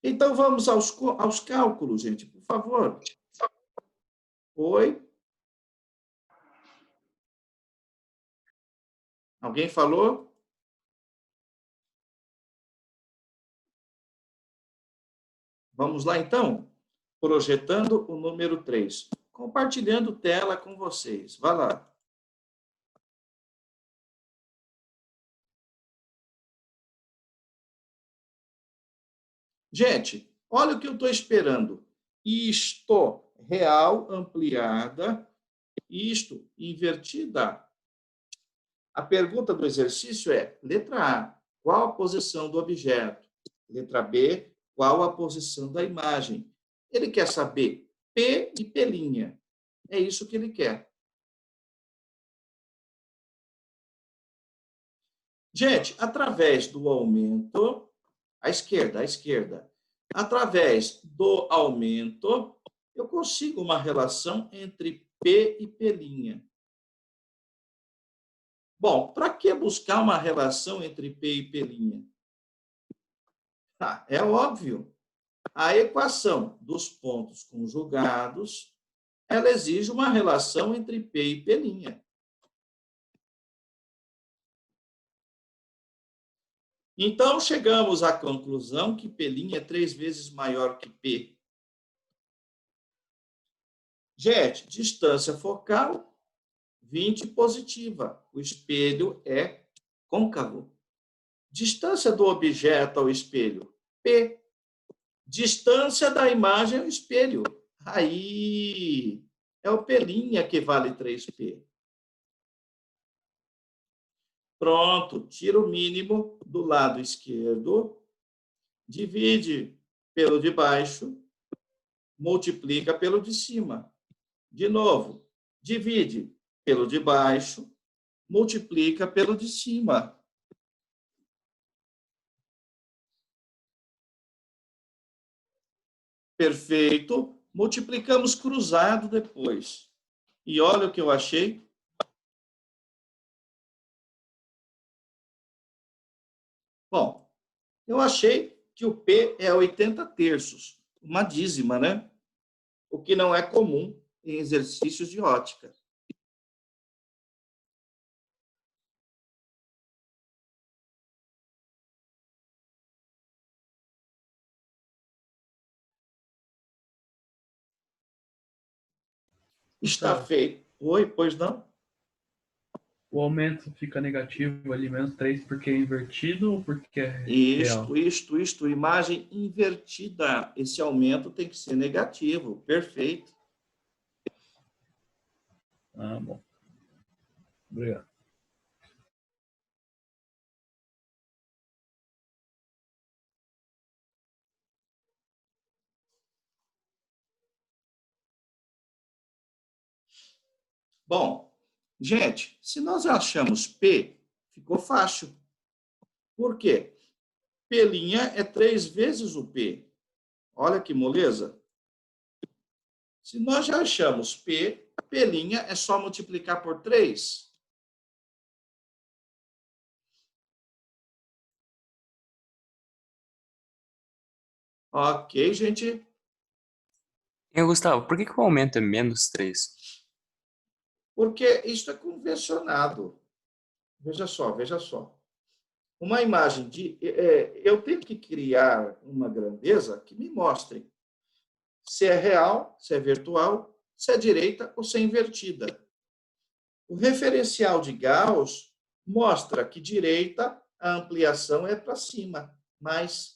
A: Então, vamos aos cálculos, gente, por favor. Oi? Alguém falou? Vamos lá, então? Projetando o número 3. Compartilhando tela com vocês. Vai lá. Gente, olha o que eu estou esperando. Isto, real, ampliada. Isto, invertida. A pergunta do exercício é, letra A, qual a posição do objeto? Letra B, qual a posição da imagem? Ele quer saber P e P'. É isso que ele quer. Gente, através do aumento, à esquerda, através do aumento, eu consigo uma relação entre P e P'. Bom, para que buscar uma relação entre P e P'? É óbvio. A equação dos pontos conjugados, ela exige uma relação entre P e P'. Então, chegamos à conclusão que P' é 3 vezes maior que P. Gente, distância focal, 20 positiva. O espelho é côncavo. Distância do objeto ao espelho, P. Distância da imagem ao espelho. Aí, é o P' que vale 3P. Pronto, tira o mínimo do lado esquerdo, divide pelo de baixo, multiplica pelo de cima. De novo, divide pelo de baixo, multiplica pelo de cima. Perfeito. Multiplicamos cruzado depois. E olha o que eu achei. Bom, eu achei que o P é 80 terços, uma dízima, né? O que não é comum em exercícios de ótica. Está feito. Oi, pois não?
C: O aumento fica negativo ali, menos 3, porque é invertido ou porque é real?
A: Isto. Imagem invertida. Esse aumento tem que ser negativo. Perfeito.
C: Ah, bom. Obrigado.
A: Bom, gente, se nós achamos P, ficou fácil. Por quê? P' é 3 vezes o P. Olha que moleza. Se nós já achamos P, P' é só multiplicar por 3. Ok, gente.
D: E, Gustavo, por que o aumento é menos 3?
A: Porque isso é convencionado. Veja só. Uma imagem de... eu tenho que criar uma grandeza que me mostre se é real, se é virtual, se é direita ou se é invertida. O referencial de Gauss mostra que direita a ampliação é para cima, mas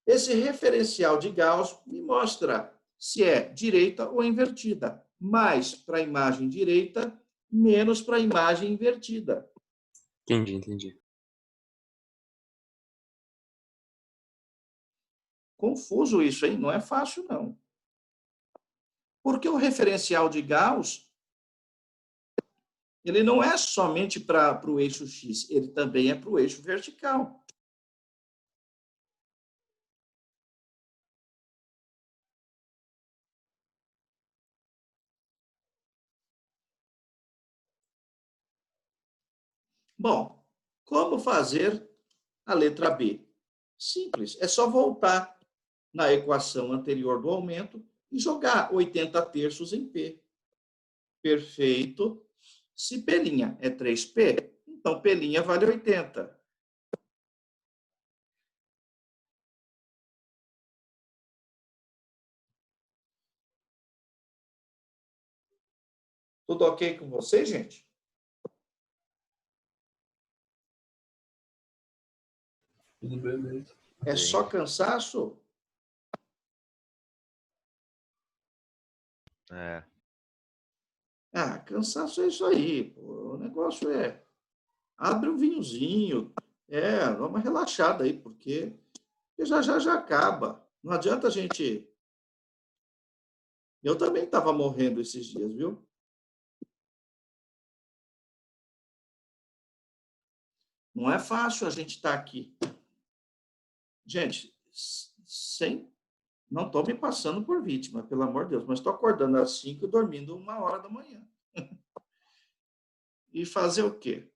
A: esse referencial de Gauss me mostra se é direita ou invertida, mais para a imagem direita, menos para a imagem invertida.
D: Entendi.
A: Confuso isso, hein? Não é fácil, não. Porque o referencial de Gauss, ele não é somente para o eixo X, ele também é para o eixo vertical. Bom, como fazer a letra B? Simples, é só voltar na equação anterior do aumento e jogar 80 terços em P. Perfeito. Se P' é 3P, então P' vale 80. Tudo ok com você, gente?
C: Tudo beleza.
A: É
B: Sim.
A: só cansaço?
B: É.
A: Ah, cansaço é isso aí. Pô. O negócio é... Abre um vinhozinho. Dá uma relaxada aí, porque já acaba. Não adianta a gente... Eu também estava morrendo esses dias, viu? Não é fácil a gente estar aqui. Gente, não estou me passando por vítima, pelo amor de Deus, mas estou acordando às 5 e dormindo 1h da manhã. E fazer o quê?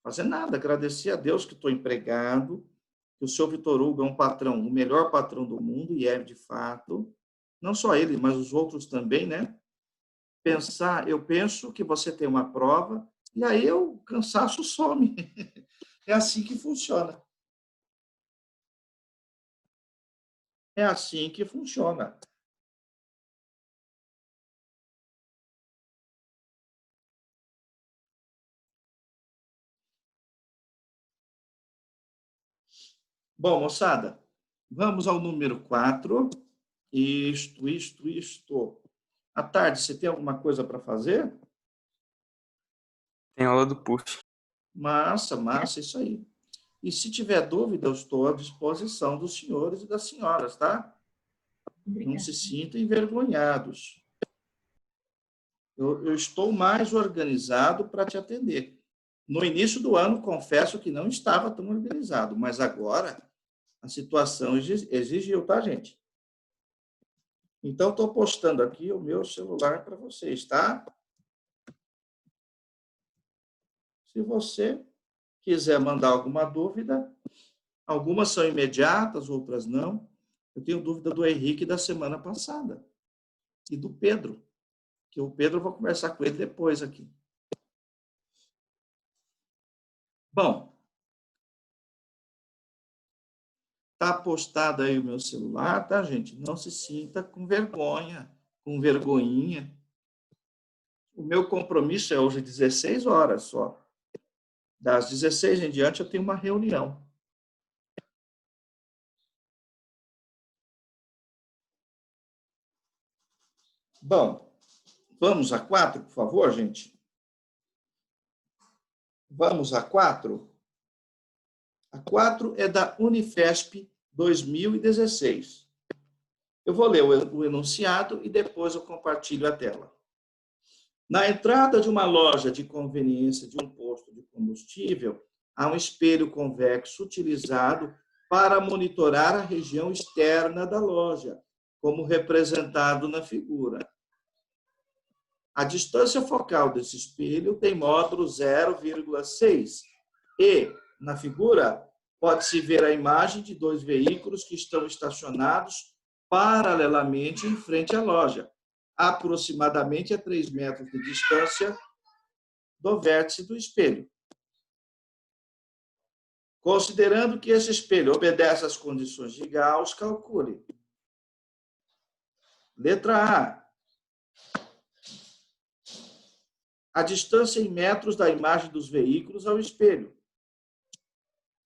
A: Fazer nada, agradecer a Deus que estou empregado, que o seu Vitor Hugo é um patrão, o melhor patrão do mundo, e é de fato. Não só ele, mas os outros também, né? Eu penso que você tem uma prova, e aí o cansaço some. É assim que funciona. É assim que funciona. Bom, moçada, vamos ao número 4. Isto. À tarde, você tem alguma coisa para fazer?
D: Tem aula do PUF.
A: Massa, isso aí. E se tiver dúvida, eu estou à disposição dos senhores e das senhoras, tá? Não se sintam envergonhados. Eu estou mais organizado para te atender. No início do ano, confesso que não estava tão organizado, mas agora a situação exigiu, tá, gente? Então, estou postando aqui o meu celular para vocês, tá? Se você quiser mandar alguma dúvida, algumas são imediatas, outras não. Eu tenho dúvida do Henrique da semana passada e do Pedro, que o Pedro eu vou conversar com ele depois aqui. Bom, tá postado aí o meu celular, tá, gente? Não se sinta com vergonha, com vergonhinha. O meu compromisso é hoje 16 horas só. Das 16 em diante eu tenho uma reunião. Bom, vamos a 4, por favor, gente? Vamos a 4? A 4 é da Unifesp 2016. Eu vou ler o enunciado e depois eu compartilho a tela. Na entrada de uma loja de conveniência de um posto de combustível, há um espelho convexo utilizado para monitorar a região externa da loja, como representado na figura. A distância focal desse espelho tem módulo 0,6 e, na figura, pode-se ver a imagem de 2 veículos que estão estacionados paralelamente em frente à loja, aproximadamente a 3 metros de distância do vértice do espelho. Considerando que esse espelho obedece às condições de Gauss, calcule. Letra A. A distância em metros da imagem dos veículos ao espelho.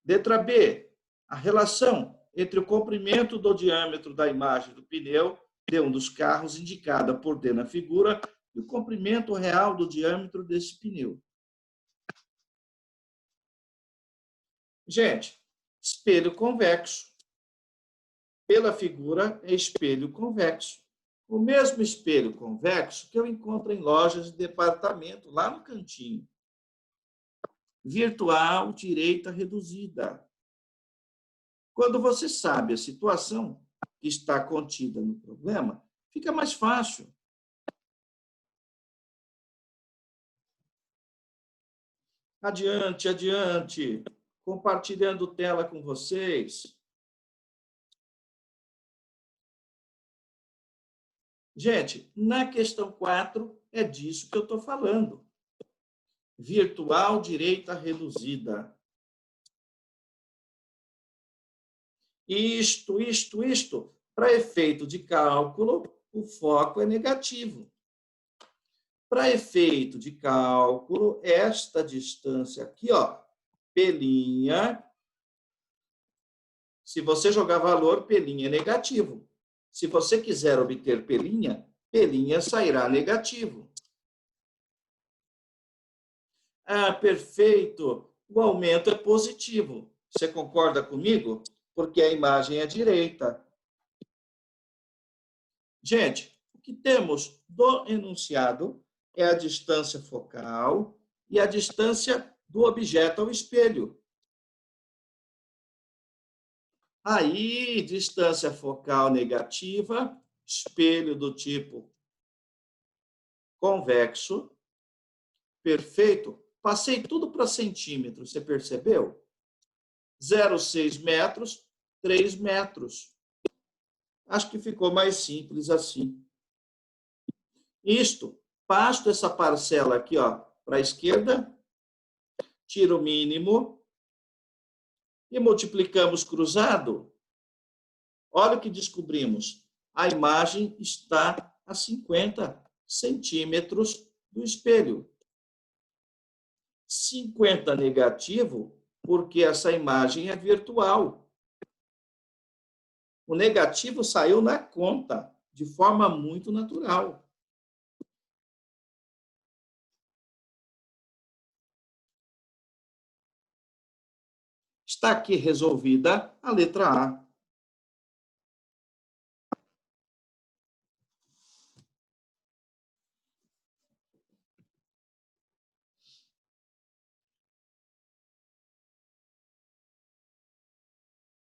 A: Letra B. A relação entre o comprimento do diâmetro da imagem do pneu de um dos carros, indicada por D na figura, e o comprimento real do diâmetro desse pneu. Gente, espelho convexo. Pela figura, é espelho convexo. O mesmo espelho convexo que eu encontro em lojas de departamento, lá no cantinho. Virtual, direita reduzida. Quando você sabe a situação que está contida no problema, fica mais fácil. Adiante. Compartilhando tela com vocês. Gente, na questão 4, é disso que eu estou falando. Virtual, direita reduzida. Isto. Para efeito de cálculo, o foco é negativo. Para efeito de cálculo, esta distância aqui, ó, P', Se você jogar valor, P' é negativo. Se você quiser obter P' sairá negativo. Ah, perfeito. O aumento é positivo. Você concorda comigo? Porque a imagem é direita. Gente, o que temos do enunciado é a distância focal e a distância do objeto ao espelho. Aí, distância focal negativa, espelho do tipo convexo. Perfeito. Passei tudo para centímetros, você percebeu? 0,6 metros, 3 metros. Acho que ficou mais simples assim. Isto, passo essa parcela aqui para a esquerda, tiro o mínimo e multiplicamos cruzado. Olha o que descobrimos. A imagem está a 50 centímetros do espelho. 50 negativo, porque essa imagem é virtual. O negativo saiu na conta, de forma muito natural. Está aqui resolvida a letra A.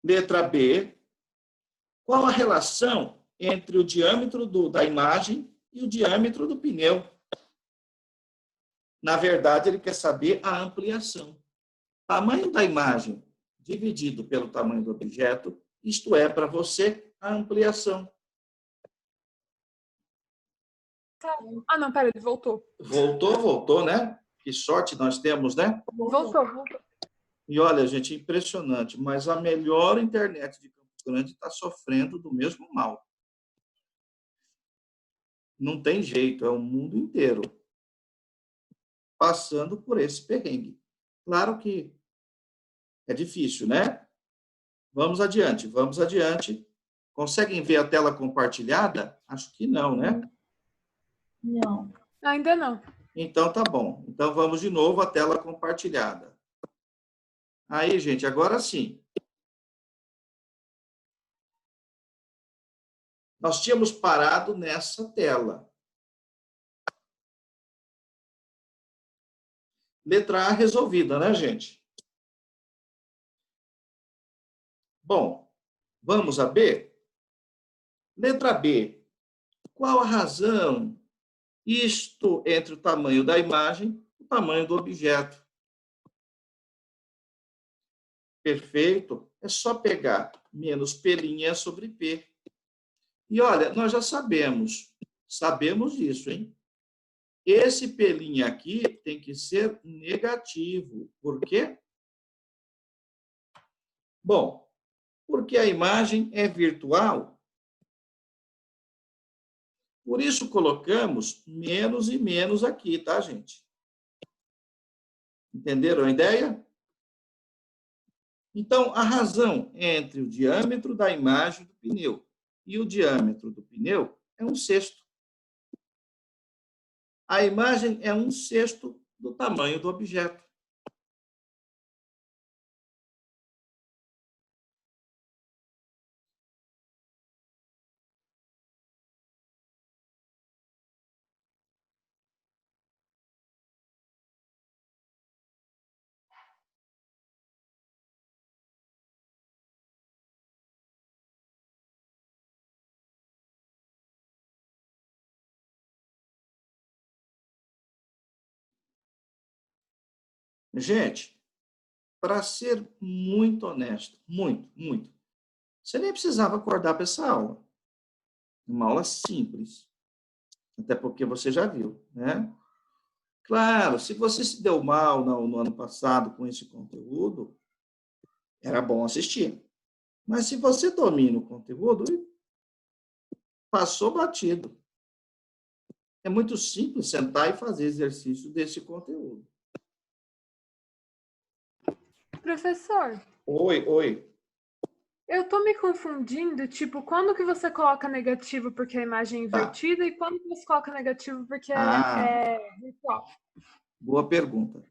A: Letra B. Qual a relação entre o diâmetro da imagem e o diâmetro do pneu? Na verdade, ele quer saber a ampliação. Tamanho da imagem dividido pelo tamanho do objeto, isto é, para você, a ampliação.
E: Ah, não, pera, ele voltou.
A: Voltou, né? Que sorte nós temos, né?
E: Voltou.
A: E olha, gente, impressionante, mas a melhor internet de Campo Grande está sofrendo do mesmo mal. Não tem jeito, é o mundo inteiro passando por esse perrengue. Claro que é difícil, né? Vamos adiante. Conseguem ver a tela compartilhada? Acho que não, né?
G: Não.
E: Ainda não.
A: Então, tá bom. Então, vamos de novo à tela compartilhada. Aí, gente, agora sim. Nós tínhamos parado nessa tela. Letra A resolvida, né, gente? Bom, vamos a B? Letra B. Qual a razão? Isto entre o tamanho da imagem e o tamanho do objeto. Perfeito. É só pegar menos P' sobre P. E olha, nós já sabemos disso, hein? Esse P' aqui tem que ser negativo. Por quê? Bom, porque a imagem é virtual. Por isso colocamos menos e menos aqui, tá, gente? Entenderam a ideia? Então, a razão entre o diâmetro da imagem do pneu e o diâmetro do pneu é 1/6. A imagem é 1/6 do tamanho do objeto. Gente, para ser muito honesto, muito, você nem precisava acordar para essa aula. Uma aula simples. Até porque você já viu, né? Claro, se você se deu mal no ano passado com esse conteúdo, era bom assistir. Mas se você domina o conteúdo, passou batido. É muito simples sentar e fazer exercício desse conteúdo.
E: Professor,
A: Oi.
E: Eu tô me confundindo, tipo, quando que você coloca negativo porque a imagem é
A: Tá.
E: invertida e quando que você coloca negativo porque
A: Ah.
E: é virtual?
A: Boa pergunta.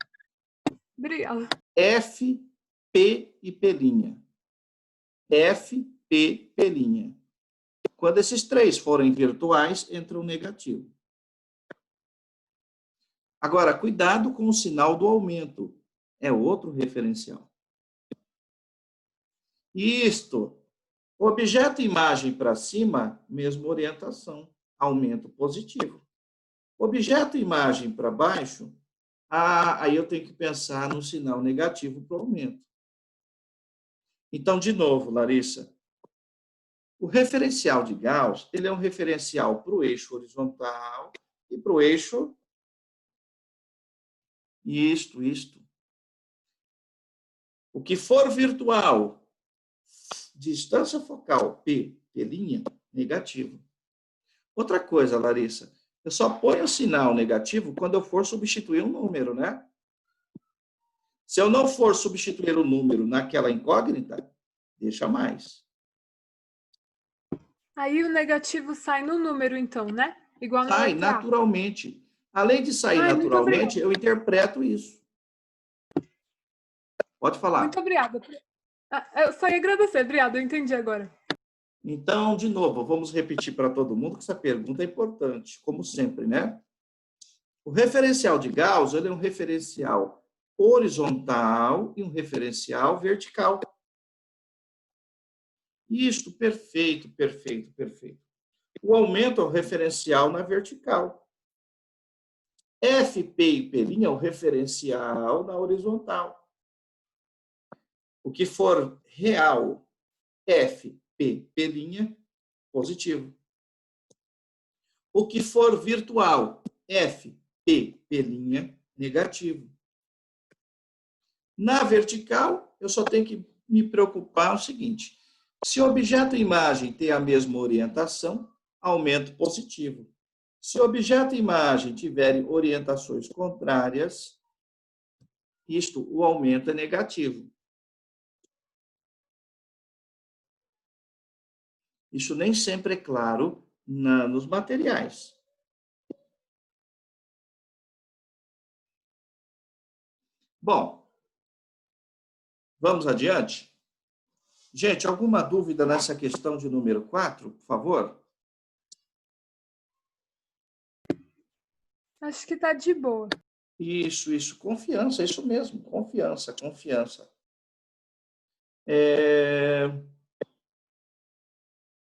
E: Obrigada.
A: F, P e P'. F, P, P'. Quando esses três forem virtuais, entra o negativo. Agora, cuidado com o sinal do aumento. É outro referencial. Isto. Objeto e imagem para cima, mesma orientação. Aumento positivo. Objeto e imagem para baixo, aí eu tenho que pensar no sinal negativo para o aumento. Então, de novo, Larissa, o referencial de Gauss, ele é um referencial para o eixo horizontal e para o eixo isto. O que for virtual, distância focal, P', negativo. Outra coisa, Larissa, eu só ponho o sinal negativo quando eu for substituir um número, né? Se eu não for substituir o número naquela incógnita, deixa mais.
E: Aí o negativo sai no número, então, né? Igual na
A: Sai
E: letra A.
A: naturalmente. Além de sair
E: Ai, muito
A: naturalmente,
E: obrigada.
A: eu interpreto isso. Pode falar.
E: Muito obrigada. Eu só ia agradecer. Obrigada, eu entendi agora.
A: Então, de novo, vamos repetir para todo mundo que essa pergunta é importante, como sempre, né? O referencial de Gauss, ele é um referencial horizontal e um referencial vertical. Isto, perfeito. O aumento é o referencial na vertical. F, P e P' é o referencial na horizontal. O que for real, F, P, P', positivo. O que for virtual, F, P, P', negativo. Na vertical, eu só tenho que me preocupar o seguinte: se o objeto e imagem tem a mesma orientação, aumento positivo. Se o objeto e imagem tiverem orientações contrárias, o aumento é negativo. Isso nem sempre é claro nos materiais. Bom, vamos adiante? Gente, alguma dúvida nessa questão de número 4, por favor?
E: Acho que tá de boa.
A: Isso, confiança, isso mesmo, confiança.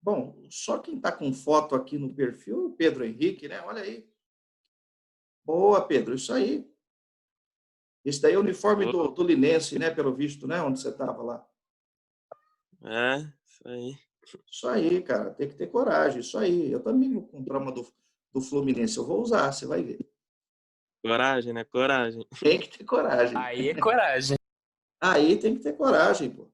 A: Bom, só quem está com foto aqui no perfil é o Pedro Henrique, né? Olha aí. Boa, Pedro, isso aí. Esse daí é o uniforme do Linense, né? Pelo visto, né? Onde você estava lá.
H: É, isso aí.
A: Isso aí, cara, tem que ter coragem, isso aí. Eu também vou comprar uma do Fluminense, eu vou usar, você vai ver.
H: Coragem, né? Coragem.
A: Tem que ter coragem.
D: Aí é coragem.
A: Aí tem que ter coragem, pô.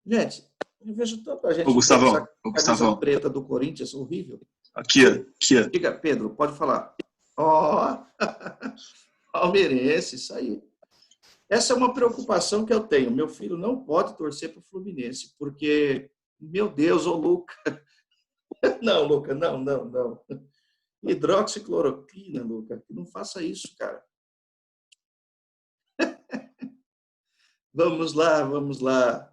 A: Gente, eu vejo tanta gente
I: Ô, Gustavão,
A: com essa camisa preta do Corinthians, horrível.
I: Aqui, ó.
A: Diga, Pedro, pode falar. Ó, palmeirense, isso aí. Essa é uma preocupação que eu tenho. Meu filho não pode torcer para o Fluminense, porque, meu Deus, ô Luca. Não, Luca, não. Hidroxicloroquina, Luca. Não faça isso, cara. Vamos lá. Vamos lá.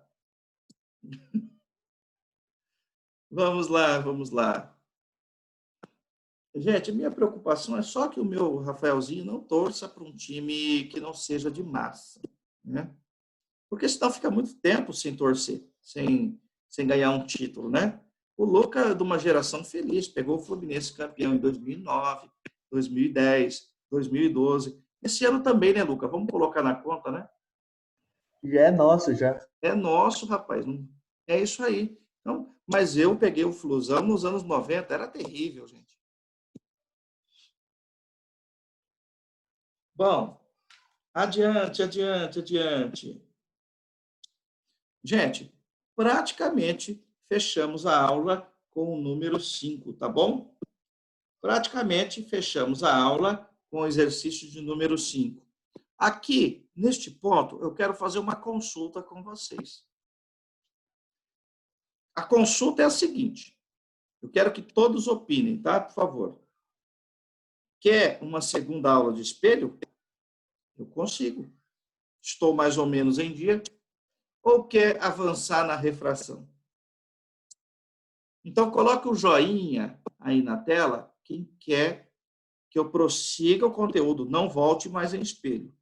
A: Gente, minha preocupação é só que o meu Rafaelzinho não torça para um time que não seja de massa, né? Porque senão fica muito tempo sem torcer, sem ganhar um título, né? O Luca é de uma geração feliz, pegou o Fluminense campeão em 2009, 2010, 2012. Esse ano também, né, Luca? Vamos colocar na conta, né?
J: Já é nosso, já.
A: É nosso, rapaz. É isso aí. Então, mas eu peguei o Flusão nos anos 90, era terrível, gente. Bom, adiante. Gente, praticamente fechamos a aula com o número 5, tá bom? Praticamente fechamos a aula com o exercício de número 5. Aqui, neste ponto, eu quero fazer uma consulta com vocês. A consulta é a seguinte. Eu quero que todos opinem, tá? Por favor. Quer uma segunda aula de espelho? Eu consigo. Estou mais ou menos em dia. Ou quer avançar na refração? Então, coloque o joinha aí na tela, quem quer que eu prossiga o conteúdo, não volte mais em espelho.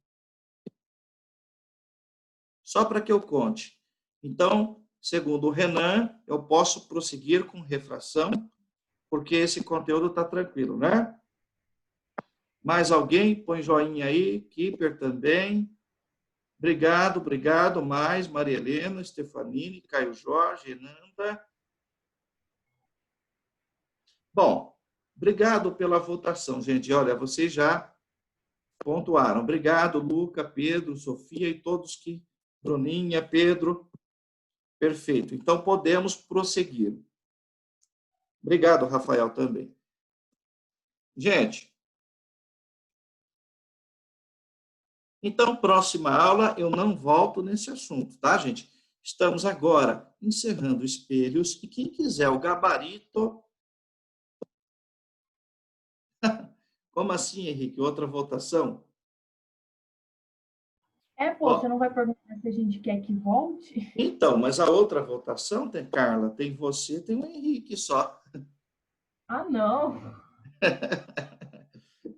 A: Só para que eu conte. Então, segundo o Renan, eu posso prosseguir com refração, porque esse conteúdo está tranquilo, né? Mais alguém? Põe joinha aí. Kipper também. Obrigado, obrigado. Mais, Maria Helena, Stefanini, Caio Jorge, Renanda. Bom, obrigado pela votação, gente. Olha, vocês já pontuaram. Obrigado, Luca, Pedro, Sofia e todos que... Bruninha, Pedro. Perfeito. Então, podemos prosseguir. Obrigado, Rafael, também. Gente, então, próxima aula, eu não volto nesse assunto, tá, gente? Estamos agora encerrando espelhos, e quem quiser o gabarito... Como assim, Henrique? Outra votação?
G: Você não vai perguntar se a gente quer que volte?
A: Então, mas a outra votação tem, Carla, tem você, tem o Henrique só.
G: Ah, não.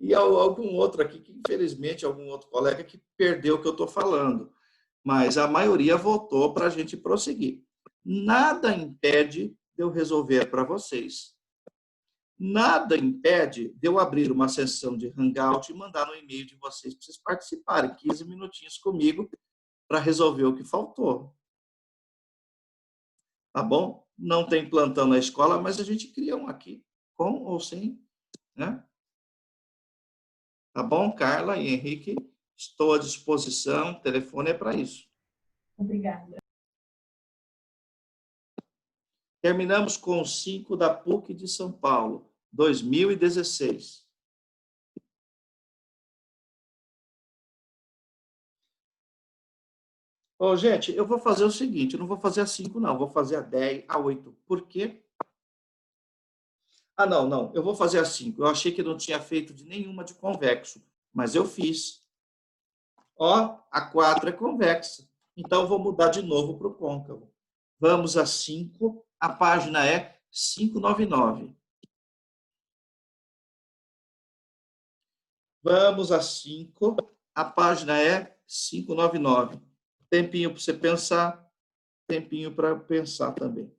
A: E algum outro aqui, que infelizmente, algum outro colega que perdeu o que eu estou falando. Mas a maioria votou para a gente prosseguir. Nada impede de eu resolver para vocês. Nada impede de eu abrir uma sessão de Hangout e mandar no e-mail de vocês para vocês participarem 15 minutinhos comigo para resolver o que faltou. Tá bom? Não tem plantão na escola, mas a gente cria um aqui, com ou sem, né? Tá bom, Carla e Henrique? Estou à disposição, o telefone é para isso.
G: Obrigada.
A: Terminamos com 5 da PUC de São Paulo, 2016. Ô, gente, eu vou fazer o seguinte, eu não vou fazer a 5, não, vou fazer a 10, a 8. Por quê? Ah, não, eu vou fazer a 5. Eu achei que não tinha feito de nenhuma de convexo, mas eu fiz. Ó, a 4 é convexa. Então, eu vou mudar de novo para o côncavo. Vamos a 5, a página é 599. Vamos a 5, a página é 599. Tempinho para você pensar, tempinho para pensar também.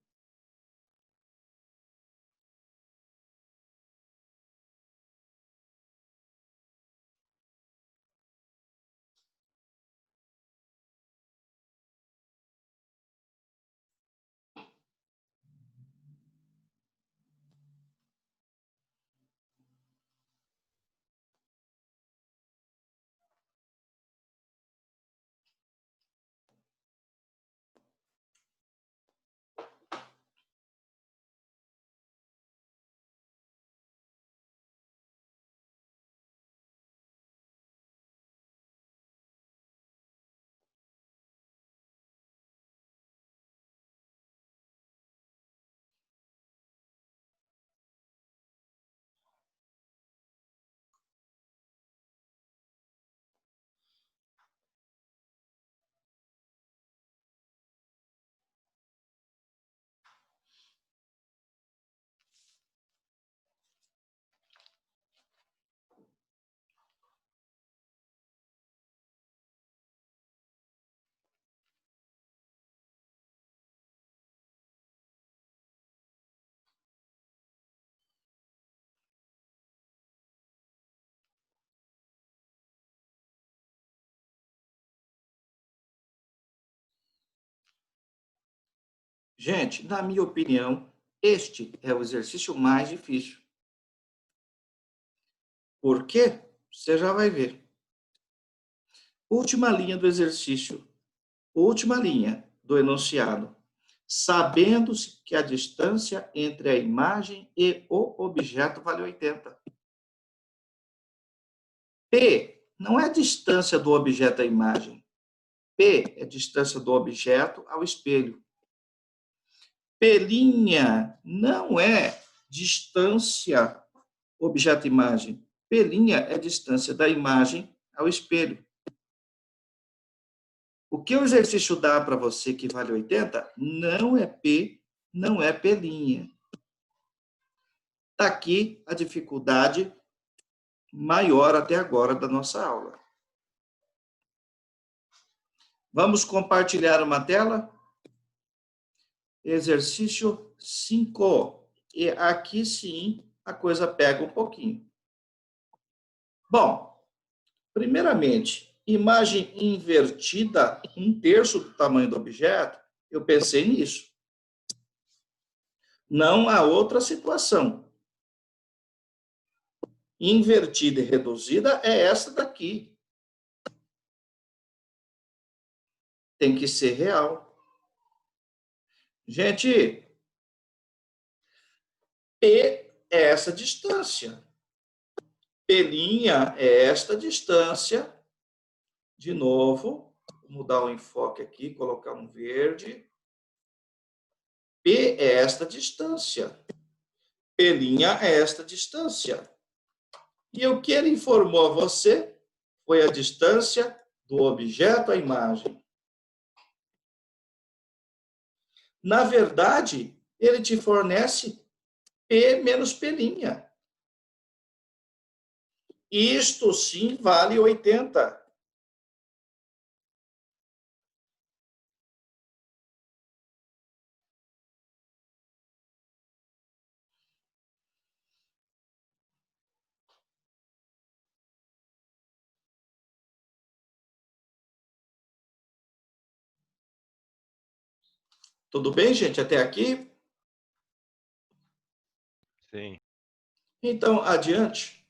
A: Gente, na minha opinião, este é o exercício mais difícil. Por quê? Você já vai ver. Última linha do exercício. Última linha do enunciado. Sabendo-se que a distância entre a imagem e o objeto vale 80. P não é a distância do objeto à imagem. P é a distância do objeto ao espelho. P' não é distância objeto-imagem. P' é distância da imagem ao espelho. O que o exercício dá para você que vale 80 não é P, não é P'. Está aqui a dificuldade maior até agora da nossa aula. Vamos compartilhar uma tela? Exercício 5. E aqui sim a coisa pega um pouquinho. Bom, primeiramente, imagem invertida, 1/3 do tamanho do objeto, eu pensei nisso. Não há outra situação. Invertida e reduzida é essa daqui. Tem que ser real. Gente, P é essa distância. P' é esta distância. De novo, vou mudar o enfoque aqui, colocar um verde. P é esta distância. P' é esta distância. E o que ele informou a você foi a distância do objeto à imagem. Na verdade, ele te fornece P menos P'. Isto sim vale 80. Tudo bem, gente, até aqui?
B: Sim.
A: Então, adiante.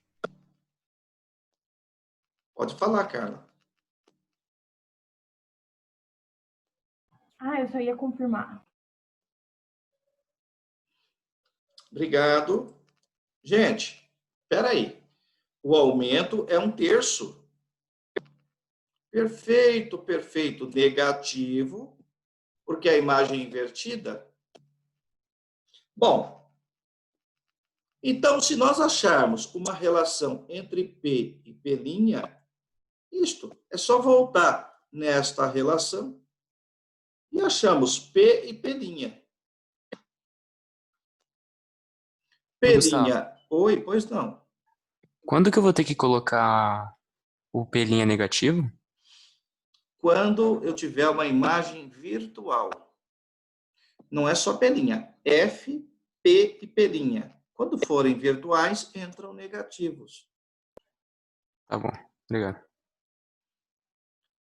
A: Pode falar, Carla.
G: Eu só ia confirmar.
A: Obrigado. Gente, espera aí. O aumento é 1/3. Perfeito, perfeito. Negativo, porque a imagem é invertida. Bom, então, se nós acharmos uma relação entre P e P', isto é só voltar nesta relação e achamos P e P'.
D: Gustavo,
A: Oi, pois não.
D: quando que eu vou ter que colocar o P' negativo?
A: Quando eu tiver uma imagem virtual. Não é só P', F, P e P'. Quando forem virtuais, entram negativos.
D: Tá bom, obrigado.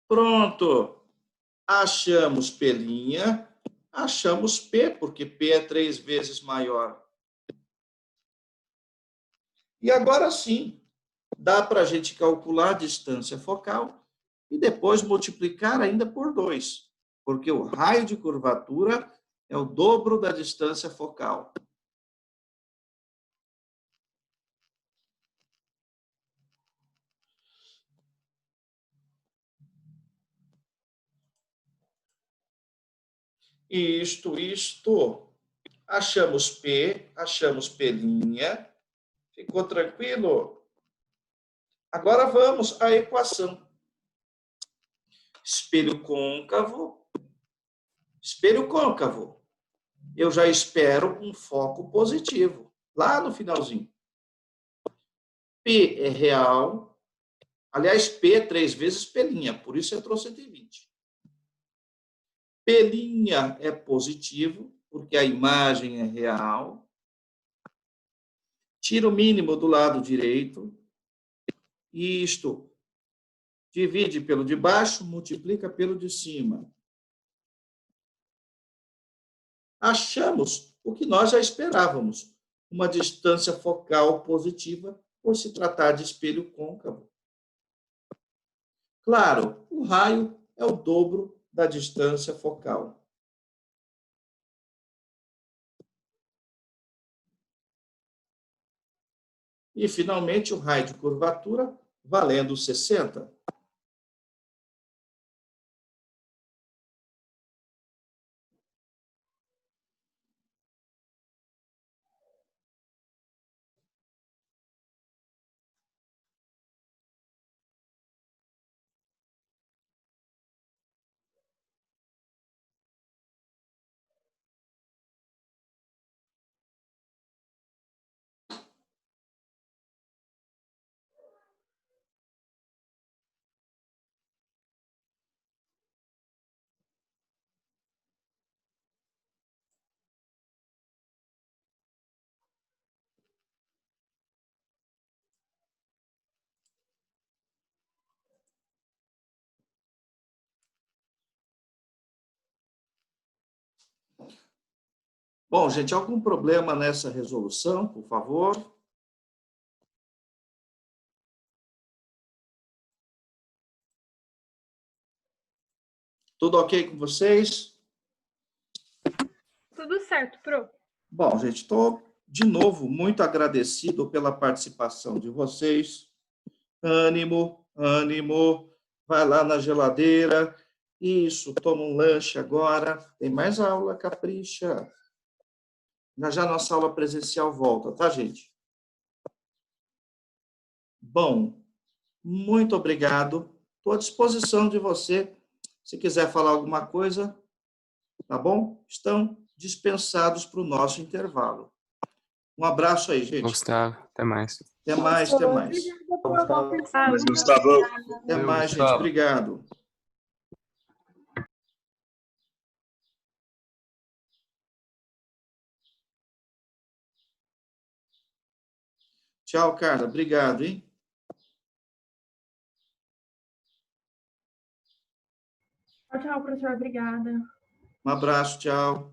A: Pronto. Achamos P', achamos P, porque P é 3 vezes maior. E agora sim, dá para a gente calcular a distância focal e depois multiplicar ainda por 2, porque o raio de curvatura é o dobro da distância focal. Isto. Achamos P, achamos P'. Ficou tranquilo? Agora vamos à equação. Espelho côncavo. Espelho côncavo. Eu já espero um foco positivo, lá no finalzinho. P é real. Aliás, P é 3 vezes P', por isso entrou 120. P' é positivo, porque a imagem é real. Tira o mínimo do lado direito. Isto divide pelo de baixo, multiplica pelo de cima. Achamos o que nós já esperávamos, uma distância focal positiva por se tratar de espelho côncavo. Claro, o raio é o dobro da distância focal. E, finalmente, o raio de curvatura valendo 60. Bom, gente, algum problema nessa resolução, por favor? Tudo ok com vocês?
E: Tudo certo, Pro.
A: Bom, gente, estou, de novo, muito agradecido pela participação de vocês. Ânimo, ânimo. Vai lá na geladeira. Isso, toma um lanche agora. Tem mais aula, capricha. Já nossa aula presencial volta, tá, gente? Bom, muito obrigado. Estou à disposição de você. Se quiser falar alguma coisa, tá bom? Estão dispensados para o nosso intervalo. Um abraço aí, gente.
D: Gustavo, até mais.
A: Até mais, até mais.
E: Mas,
H: Gustavo.
A: Até mais, gente. Obrigado. Tchau, Carla. Obrigado, hein?
G: Tchau, professor. Obrigada.
A: Um abraço, tchau.